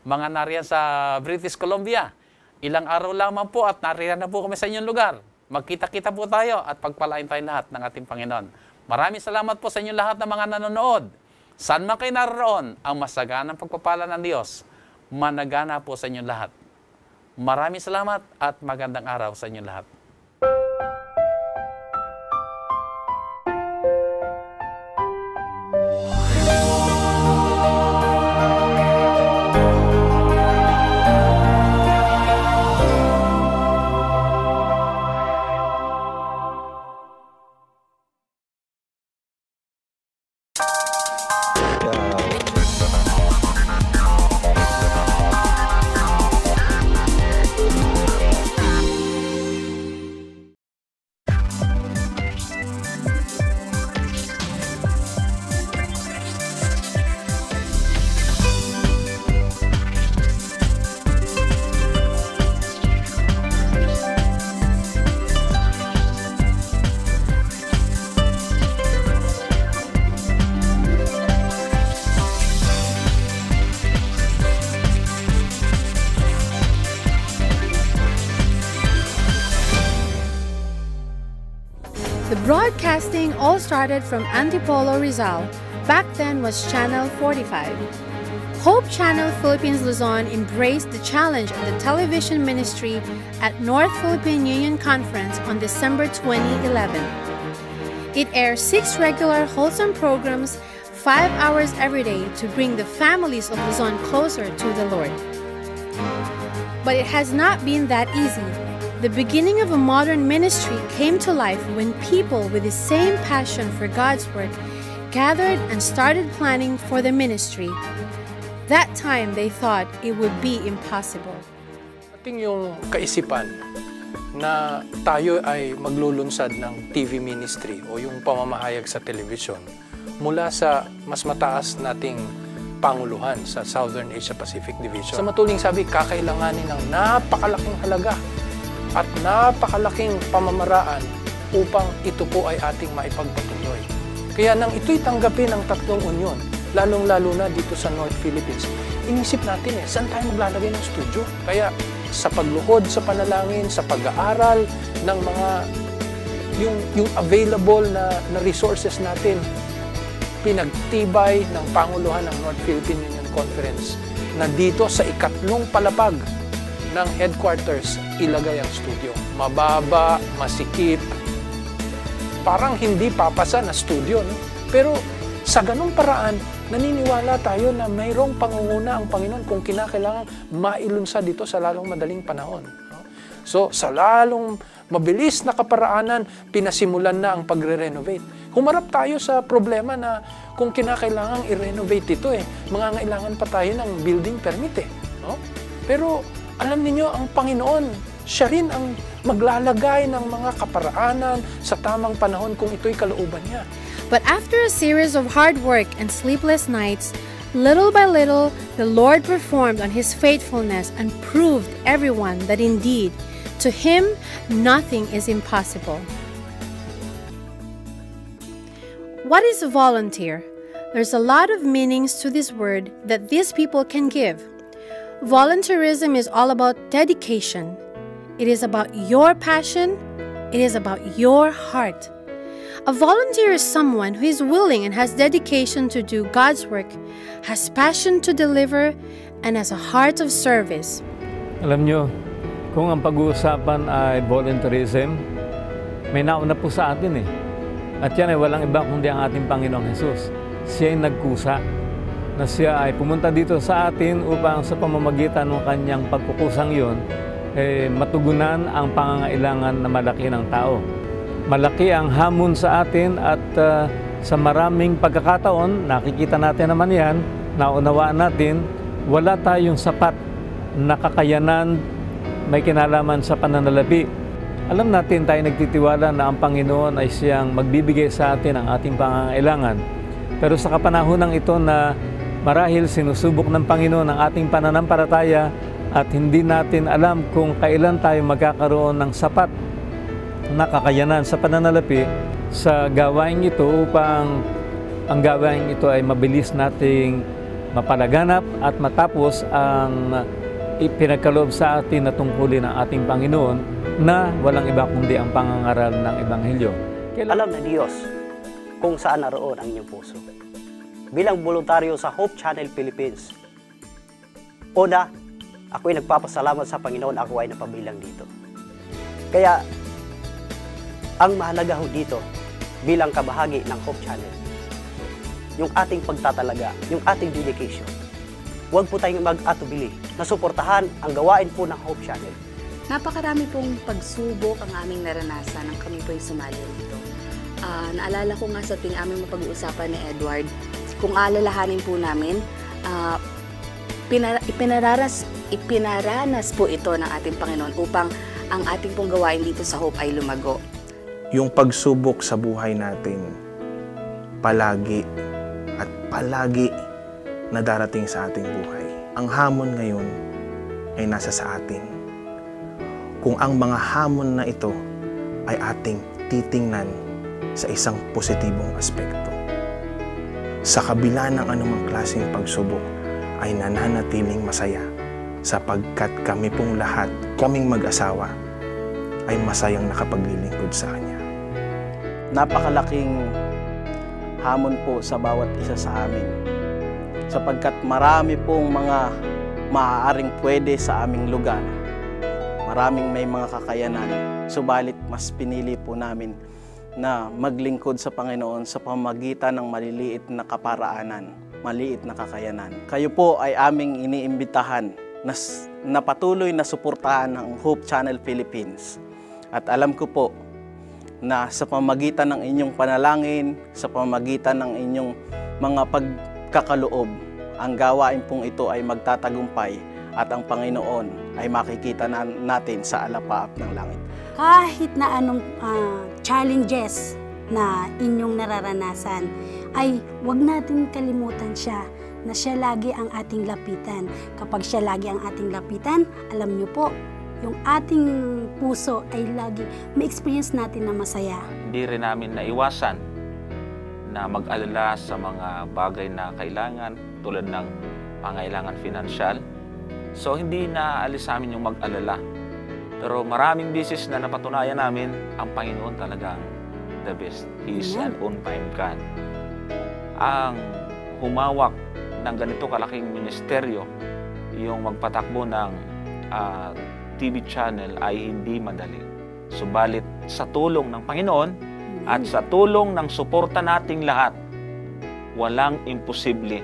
mga nariyan sa British Columbia. Ilang araw lamang po at nariyan na po kami sa inyong lugar. Magkita-kita po tayo at pagpalain tayo lahat ng ating Panginoon. Maraming salamat po sa inyong lahat ng mga nanonood. Saan man kayo naroon, ang masaganang pagpapala ng Diyos managana po sa inyong lahat. Maraming salamat at magandang araw sa inyong lahat. Broadcasting all started from Antipolo, Rizal. Back then was Channel 45. Hope Channel Philippines Luzon embraced the challenge of the television ministry at North Philippine Union Conference on December 2011. It airs 6 regular wholesome programs, 5 hours every day to bring the families of Luzon closer to the Lord. But it has not been that easy. The beginning of a modern ministry came to life when people with the same passion for God's work gathered and started planning for the ministry. That time they thought it would be impossible. Ating yung kaisipan na tayo ay maglulunsad ng TV ministry o yung pamamahayag sa television mula sa mas mataas nating panguluhan sa Southern Asia Pacific Division. Sa matuling sabi, kakailanganin ng napakalaking halaga at napakalaking pamamaraan upang ito po ay ating maipagpatuloy. Kaya nang ito'y tanggapin ng tatlong unyon, lalong-lalo na dito sa North Philippines, inisip natin saan tayo maglalagay ng studio? Kaya sa pagluhod sa panalangin, sa pag-aaral ng mga yung available na resources natin. Pinagtibay ng Panguluhan ng North Philippine Union Conference na dito sa ikatlong palapag ng headquarters ilagay ang studio. Mababa, masikip, parang hindi papasa na studio, no? Pero sa ganung paraan, naniniwala tayo na mayroong pangunguna ang Panginoon kung kinakailangan mailunsad dito sa lalong madaling panahon. No? So, sa lalong mabilis na kaparaanan, pinasimulan na ang pagre-renovate. Humarap tayo sa problema na kung kinakailangan i-renovate ito, mangangailangan pa tayo ng building permit. No? Pero alam niyo ang Panginoon, siya rin ang maglalagay ng mga kaparaanan sa tamang panahon kung ito'y kalooban niya. But after a series of hard work and sleepless nights, little by little, the Lord performed on His faithfulness and proved everyone that indeed, to Him, nothing is impossible. What is a volunteer? There's a lot of meanings to this word that these people can give. Volunteerism is all about dedication. It is about your passion. It is about your heart. A volunteer is someone who is willing and has dedication to do God's work, has passion to deliver, and has a heart of service. Alam nyo, kung ang pag-uusapan ay volunteerism, may nauna po sa atin At yan ay walang iba kundi ang ating Panginoong Jesus. Siya ay nagkusa na siya ay pumunta dito sa atin upang sa pamamagitan ng kanyang pagkukusang yun, matugunan ang pangangailangan na malaki ng tao. Malaki ang hamon sa atin at sa maraming pagkakataon, nakikita natin naman yan, naunawaan natin, wala tayong sapat na kakayanan may kinalaman sa pananalapi. Alam natin tayo nagtitiwala na ang Panginoon ay siyang magbibigay sa atin ang ating pangangailangan. Pero sa kapanahonang ito na marahil sinusubok ng Panginoon ang ating pananampalataya at hindi natin alam kung kailan tayo magkakaroon ng sapat na kakayanan sa pananalapi sa gawain ito upang ang gawain ito ay mabilis nating mapalaganap at matapos ang ipinagkaloob sa atin na tungkulin ng ating Panginoon na walang iba kundi ang pangangaral ng Ebanghelyo. Alam na Diyos kung saan naroon ang inyong puso. Bilang voluntaryo sa Hope Channel Philippines, una, ako'y nagpapasalamat sa Panginoon ako ay napabilang dito. Kaya, ang mahalaga ho dito bilang kabahagi ng Hope Channel, yung ating pagtatalaga, yung ating dedication. Huwag po tayong mag-atubili na suportahan ang gawain po ng Hope Channel. Napakarami pong pagsubok ang aming naranasan nang kami po'y sumali dito. Naalala ko nga sa tuwing aming mapag-uusapan ni Edward, kung alalahanin po namin, ipinaranas po ito ng ating Panginoon upang ang ating pong gawain dito sa Hope ay lumago. Yung pagsubok sa buhay natin, palagi at palagi na darating sa ating buhay. Ang hamon ngayon ay nasa sa atin. Kung ang mga hamon na ito ay ating titingnan sa isang positibong aspekto. Sa kabila ng anumang klaseng pagsubok ay nananatiling masaya sapagkat kami pong lahat, kaming mag-asawa, ay masayang nakapaglilingkod sa Kanya. Napakalaking hamon po sa bawat isa sa amin sapagkat marami pong mga maaaring pwede sa aming lugar. Maraming may mga kakayanan, subalit mas pinili po namin na maglingkod sa Panginoon sa pamamagitan ng maliliit na kaparaanan, maliit na kakayanan. Kayo po ay aming iniimbitahan na patuloy na suportahan ng Hope Channel Philippines. At alam ko po na sa pamamagitan ng inyong panalangin, sa pamamagitan ng inyong mga pagkakaloob, ang gawain pong ito ay magtatagumpay at ang Panginoon ay makikita natin sa alapaap ng langit. Kahit na anong challenges na inyong nararanasan, ay huwag natin kalimutan siya na siya lagi ang ating lapitan. Kapag siya lagi ang ating lapitan, alam niyo po, yung ating puso ay lagi ma-experience natin na masaya. Hindi rin namin naiwasan na mag-alala sa mga bagay na kailangan tulad ng pangailangan finansyal. So hindi na alis sa amin yung mag-alala. Pero maraming beses na napatunayan namin, ang Panginoon talagang the best. He is an on-time God. Ang humawak ng ganito kalaking ministeryo, yung magpatakbo ng TV channel ay hindi madali. Subalit sa tulong ng Panginoon at sa tulong ng suporta nating lahat, walang imposible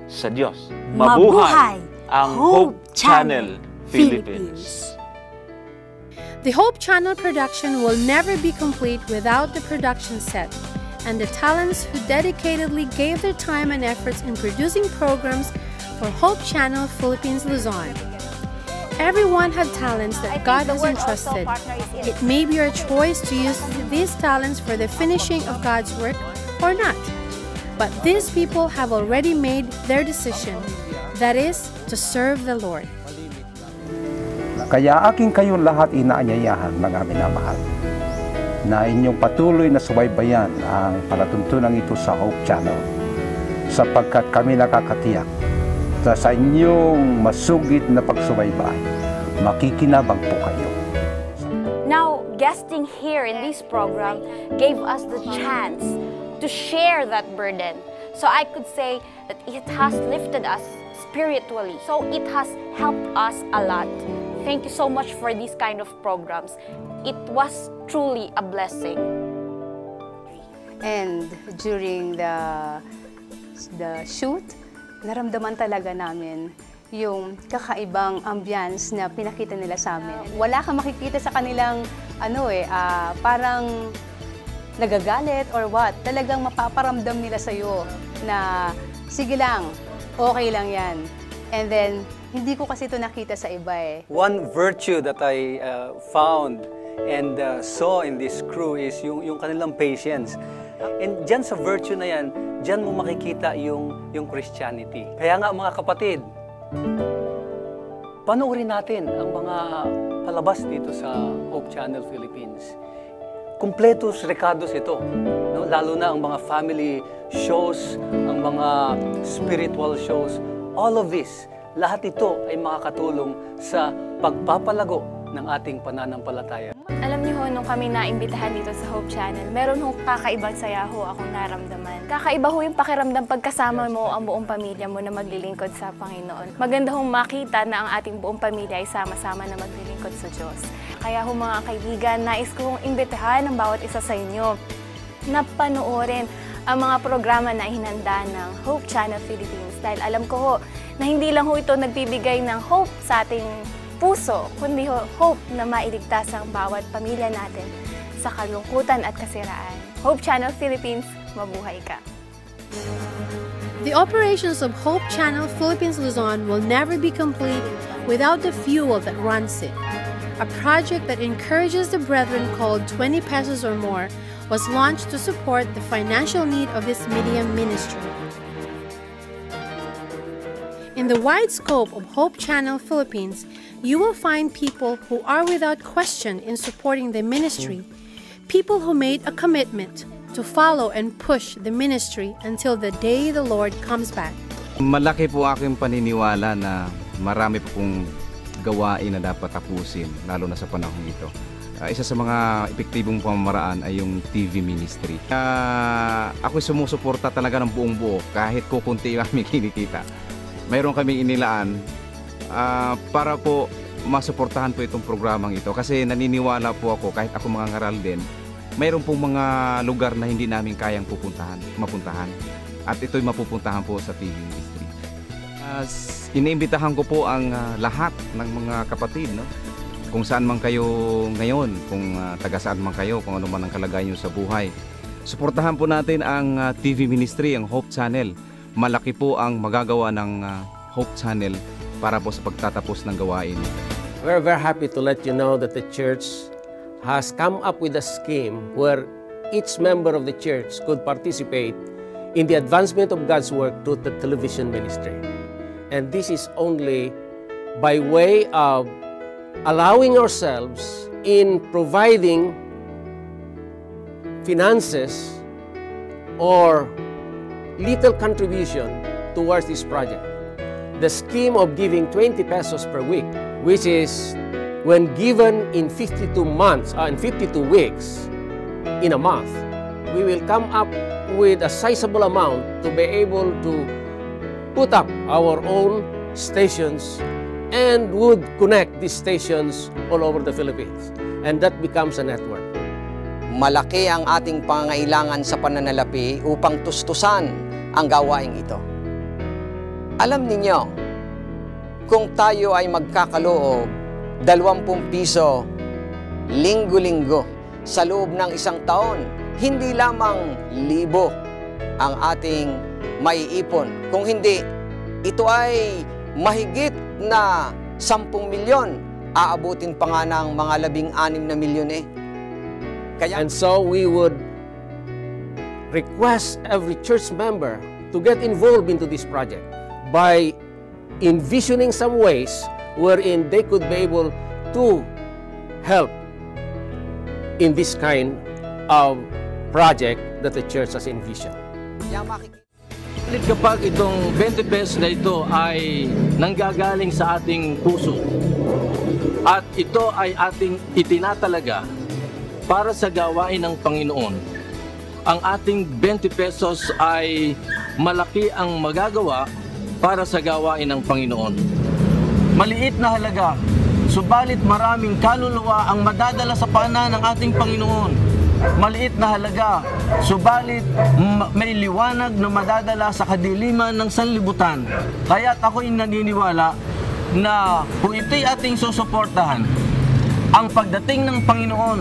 sa Diyos. Mabuhay ang Hope Channel Philippines. The Hope Channel production will never be complete without the production set and the talents who dedicatedly gave their time and efforts in producing programs for Hope Channel Philippines Luzon. Everyone had talents that God has entrusted. It may be your choice to use these talents for the finishing of God's work or not. But these people have already made their decision, that is, to serve the Lord. Kaya aking kayong lahat inaanyayahan, mga minamahal, na inyong patuloy na subaybayan ang palatuntunan ito sa Hope Channel, sapagkat kami nakakatiyak na sa inyong masugid na pagsubaybay, makikinabang po kayo. Now, guesting here in this program gave us the chance to share that burden. So I could say that it has lifted us spiritually. So it has helped us a lot. Thank you so much for these kind of programs. It was truly a blessing. And during the shoot, naramdaman talaga namin yung kakaibang ambience na pinakita nila sa amin. Wala kang makikita sa kanilang parang nagagalit or what. Talagang mapaparamdam nila sa'yo na sige lang, okay lang yan. And then, hindi ko kasi ito nakita sa iba eh. One virtue that I found and saw in this crew is yung kanilang patience. And dyan sa virtue na yan, dyan mo makikita yung Christianity. Kaya nga mga kapatid, panoorin natin ang mga palabas dito sa Hope Channel Philippines. Kumpletos rekados ito, no? Lalo na ang mga family shows, ang mga spiritual shows, all of this, lahat ito ay makakatulong sa pagpapalago ng ating pananampalataya. Alam niyo ho, nung kami naimbitahan dito sa Hope Channel, meron hong kakaibang saya ho akong naramdaman. Kakaiba ho yung pakiramdam pagkasama mo ang buong pamilya mo na maglilingkod sa Panginoon. Maganda hong makita na ang ating buong pamilya ay sama-sama na maglilingkod sa Diyos. Kaya ho mga kaibigan, nais ko hong imbitahan ang bawat isa sa inyo na panoorin ang mga programa na hinanda ng Hope Channel Philippines. Dahil alam ko ho na hindi lang ho ito nagbibigay ng hope sa ating puso, kundi hope na mailigtas ang bawat pamilya natin sa kalungkutan at kasiraan. Hope Channel Philippines, mabuhay ka! The operations of Hope Channel Philippines Luzon will never be complete without the fuel that runs it. A project that encourages the brethren called 20 pesos or more was launched to support the financial need of this media ministry. In the wide scope of Hope Channel Philippines, you will find people who are without question in supporting the ministry, people who made a commitment to follow and push the ministry until the day the Lord comes back. Malaki po aking paniniwala na marami po pong gawain na dapat tapusin, lalo na sa panahon ito. Isa sa mga epektibong pamamaraan ay yung TV ministry. Ako'y sumusuporta talaga ng buong buo kahit kukunti yung aming kinikita. Mayroon kaming inilaan para po masuportahan po itong programang ito kasi naniniwala po ako kahit ako mangangaral din, mayroon pong mga lugar na hindi namin kayang mapuntahan at ito'y mapupuntahan po sa TV ministry. Iniimbitahan ko po ang lahat ng mga kapatid, no? Kung saan man kayo ngayon, kung taga saan man kayo, kung ano man ang kalagayan nyo sa buhay, suportahan po natin ang TV ministry, ang Hope Channel. Malaki po ang magagawa ng Hope Channel para po sa pagtatapos ng gawain. We're very happy to let you know that the church has come up with a scheme where each member of the church could participate in the advancement of God's work through the television ministry. And this is only by way of allowing ourselves in providing finances or little contribution towards this project. the scheme of giving 20 pesos per week, which is when given in 52 months, in 52 weeks, in a month, we will come up with a sizable amount to be able to put up our own stations and would connect these stations all over the Philippines. And that becomes a network. Malaki ang ating pangangailangan sa pananalapi upang tustusan ang gawaing ito. Alam ninyo, kung tayo ay magkakaloob 20 piso linggo-linggo sa loob ng isang taon, hindi lamang libo ang ating maiipon. Kung hindi, ito ay mahigit na 10 milyon. Aabutin pa nga ng mga 16 na milyon eh. And so we would request every church member to get involved into this project by envisioning some ways wherein they could be able to help in this kind of project that the church has envisioned. Kapag itong 20 pesos na ito ay nanggagaling sa ating puso at ito ay ating itinatalaga para sa gawain ng Panginoon, ang ating 20 pesos ay malaki ang magagawa para sa gawain ng Panginoon. Maliit na halaga, subalit maraming kaluluwa ang madadala sa paanan ng ating Panginoon. Maliit na halaga, subalit may liwanag na madadala sa kadiliman ng sanlibutan. Kaya't ako'y naniniwala na kung ito'y ating susuportahan, ang pagdating ng Panginoon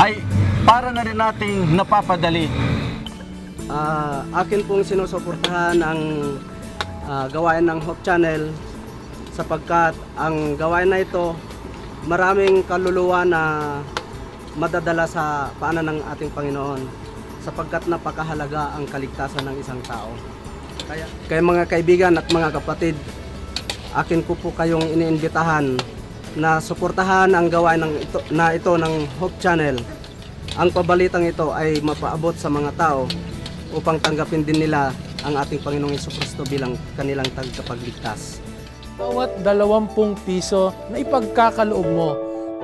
ay para na rin nating napapadali. Akin pong sinusuportahan ang gawain ng Hope Channel sapagkat ang gawain na ito maraming kaluluwa na madadala sa paanan ng ating Panginoon sapagkat napakahalaga ang kaligtasan ng isang tao. Kaya mga kaibigan at mga kapatid, akin ko po kayong iniimbitahan na suportahan ang gawain ito ng Hope Channel. Ang pabalitang ito ay mapaabot sa mga tao upang tanggapin din nila ang ating Panginoong Jesucristo bilang kanilang tagapagligtas. Bawat 20 piso na ipagkakaloob mo,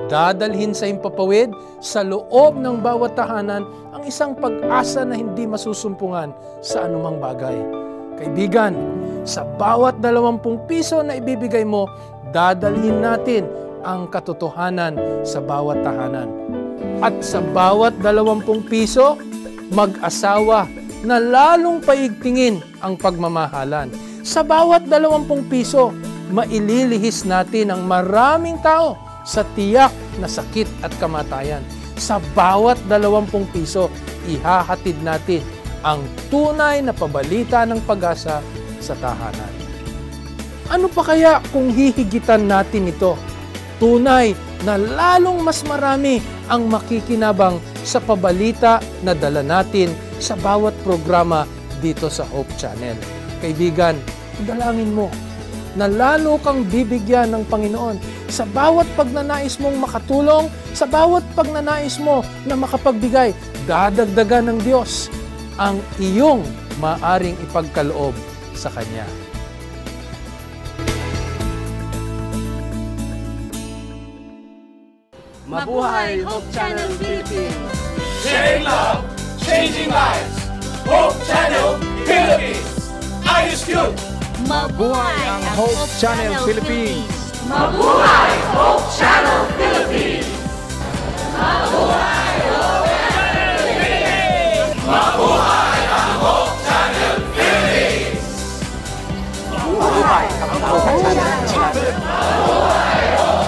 dadalhin sa impapawid sa loob ng bawat tahanan ang isang pag-asa na hindi masusumpungan sa anumang bagay. Kaibigan, sa bawat 20 piso na ibibigay mo, dadalhin natin ang katotohanan sa bawat tahanan. At sa bawat 20 piso, mag-asawa na lalong paigtingin ang pagmamahalan. Sa bawat 20 piso, maililihis natin ang maraming tao sa tiyak na sakit at kamatayan. Sa bawat 20 piso, ihahatid natin ang tunay na pabalita ng pag-asa sa tahanan. Ano pa kaya kung hihigitan natin ito? Tunay na lalong mas marami ang makikinabang sa pabalita na dala natin sa bawat programa dito sa Hope Channel. Kaibigan, dalangin mo na lalo kang bibigyan ng Panginoon sa bawat pagnanais mong makatulong, sa bawat pagnanais mo na makapagbigay. Dadagdagan ng Diyos ang iyong maaring ipagkaloob sa Kanya. Mabuhay Hope Channel Philippines! Sharing love, changing lives. Hope Channel Philippines! Ayos yun! Mabuhay ang Hope Channel Philippines! Mabuhay Hope Channel Philippines! Mabuhay Hope Channel Philippines! Mabuhay ang Hope Channel Philippines! Mabuhay ang Hope Channel Philippines! Mabuhay Hope Channel!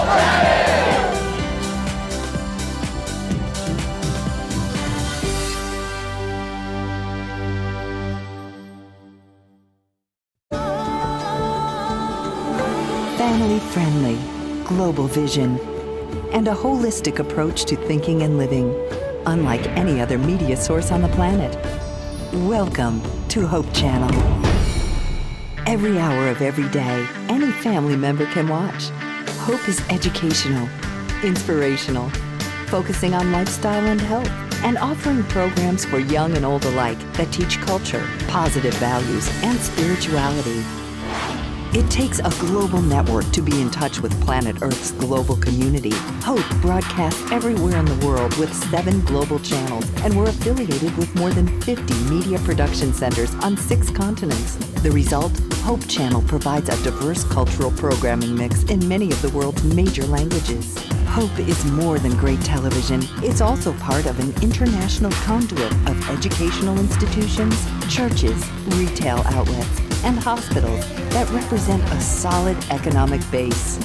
Family-friendly, global vision, and a holistic approach to thinking and living, unlike any other media source on the planet. Welcome to Hope Channel. Every hour of every day, any family member can watch. Hope is educational, inspirational, focusing on lifestyle and health, and offering programs for young and old alike that teach culture, positive values, and spirituality. It takes a global network to be in touch with planet Earth's global community. Hope broadcasts everywhere in the world with 7 global channels, and we're affiliated with more than 50 media production centers on 6 continents. The result? Hope Channel provides a diverse cultural programming mix in many of the world's major languages. Hope is more than great television. It's also part of an international conduit of educational institutions, churches, retail outlets, and hospitals that represent a solid economic base.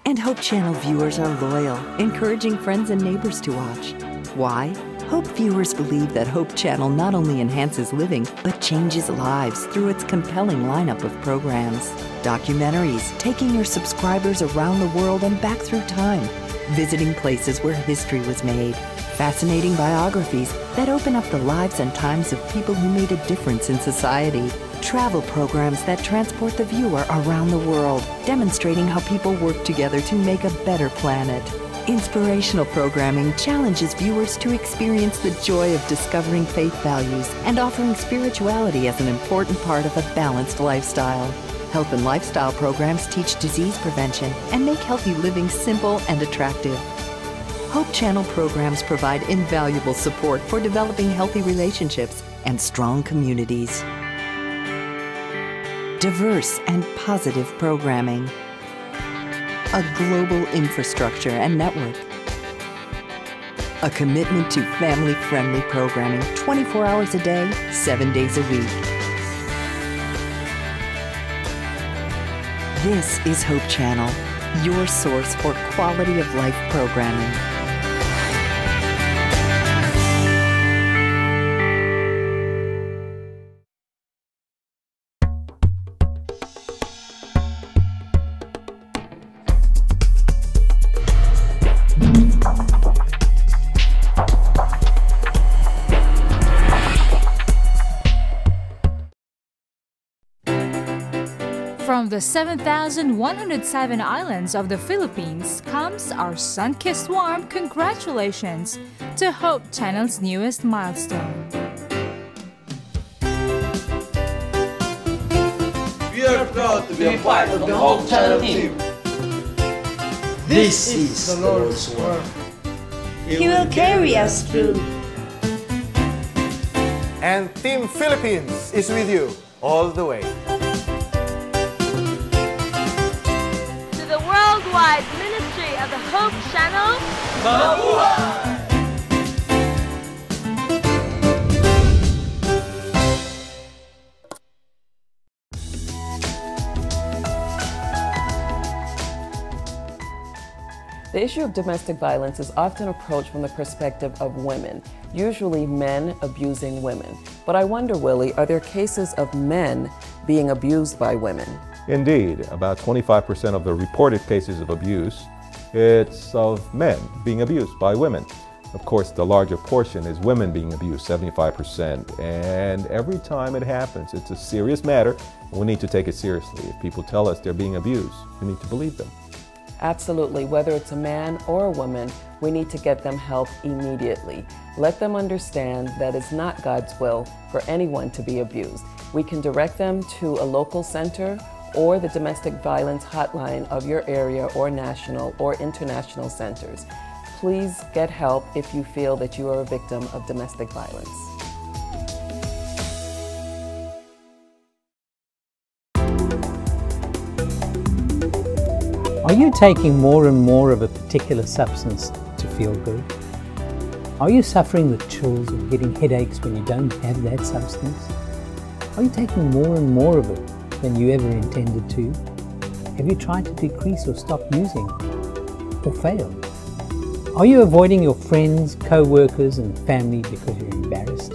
And Hope Channel viewers are loyal, encouraging friends and neighbors to watch. Why? Hope viewers believe that Hope Channel not only enhances living, but changes lives through its compelling lineup of programs. Documentaries taking your subscribers around the world and back through time, visiting places where history was made. Fascinating biographies that open up the lives and times of people who made a difference in society. Travel programs that transport the viewer around the world, demonstrating how people work together to make a better planet. Inspirational programming challenges viewers to experience the joy of discovering faith values and offering spirituality as an important part of a balanced lifestyle. Health and lifestyle programs teach disease prevention and make healthy living simple and attractive. Hope Channel programs provide invaluable support for developing healthy relationships and strong communities. Diverse and positive programming. A global infrastructure and network. A commitment to family-friendly programming 24 hours a day, 7 days a week. This is Hope Channel, your source for quality of life programming. From the 7,107 islands of the Philippines comes our sun-kissed warm congratulations to Hope Channel's newest milestone. We are proud to be a part of the Hope Channel team. This is the Lord's work. He will carry us through. And Team Philippines is with you all the way. Worldwide Ministry of the Hope Channel. Mabuhay! The issue of domestic violence is often approached from the perspective of women, usually men abusing women. But I wonder, Willie, are there cases of men being abused by women? Indeed, about 25% of the reported cases of abuse, it's of men being abused by women. Of course, the larger portion is women being abused, 75%. And every time it happens, it's a serious matter, and we need to take it seriously. If people tell us they're being abused, we need to believe them. Absolutely. Whether it's a man or a woman, we need to get them help immediately. Let them understand that it's not God's will for anyone to be abused. We can direct them to a local center or the domestic violence hotline of your area or national or international centers. Please get help if you feel that you are a victim of domestic violence. Are you taking more and more of a particular substance to feel good? Are you suffering the chills or getting headaches when you don't have that substance? Are you taking more and more of it than you ever intended to? Have you tried to decrease or stop using, or failed? Are you avoiding your friends, co-workers and family because you're embarrassed?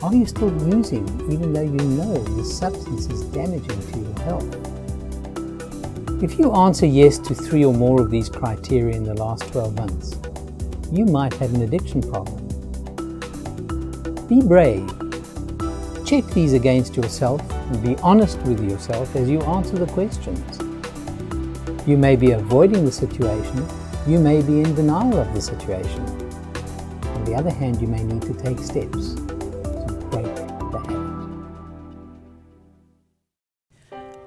Are you still using even though you know the substance is damaging to your health? If you answer yes to 3 or more of these criteria in the last 12 months, you might have an addiction problem. Be brave. Check these against yourself and be honest with yourself as you answer the questions. You may be avoiding the situation, you may be in denial of the situation. On the other hand, you may need to take steps to break the habit.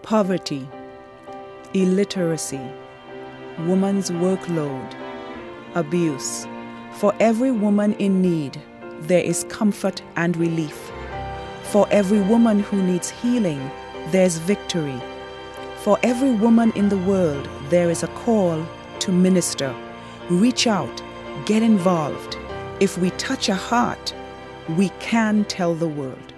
poverty, illiteracy, woman's workload, abuse. For every woman in need, there is comfort and relief. For every woman who needs healing, there's victory. For every woman in the world, there is a call to minister. Reach out, get involved. If we touch a heart, we can tell the world.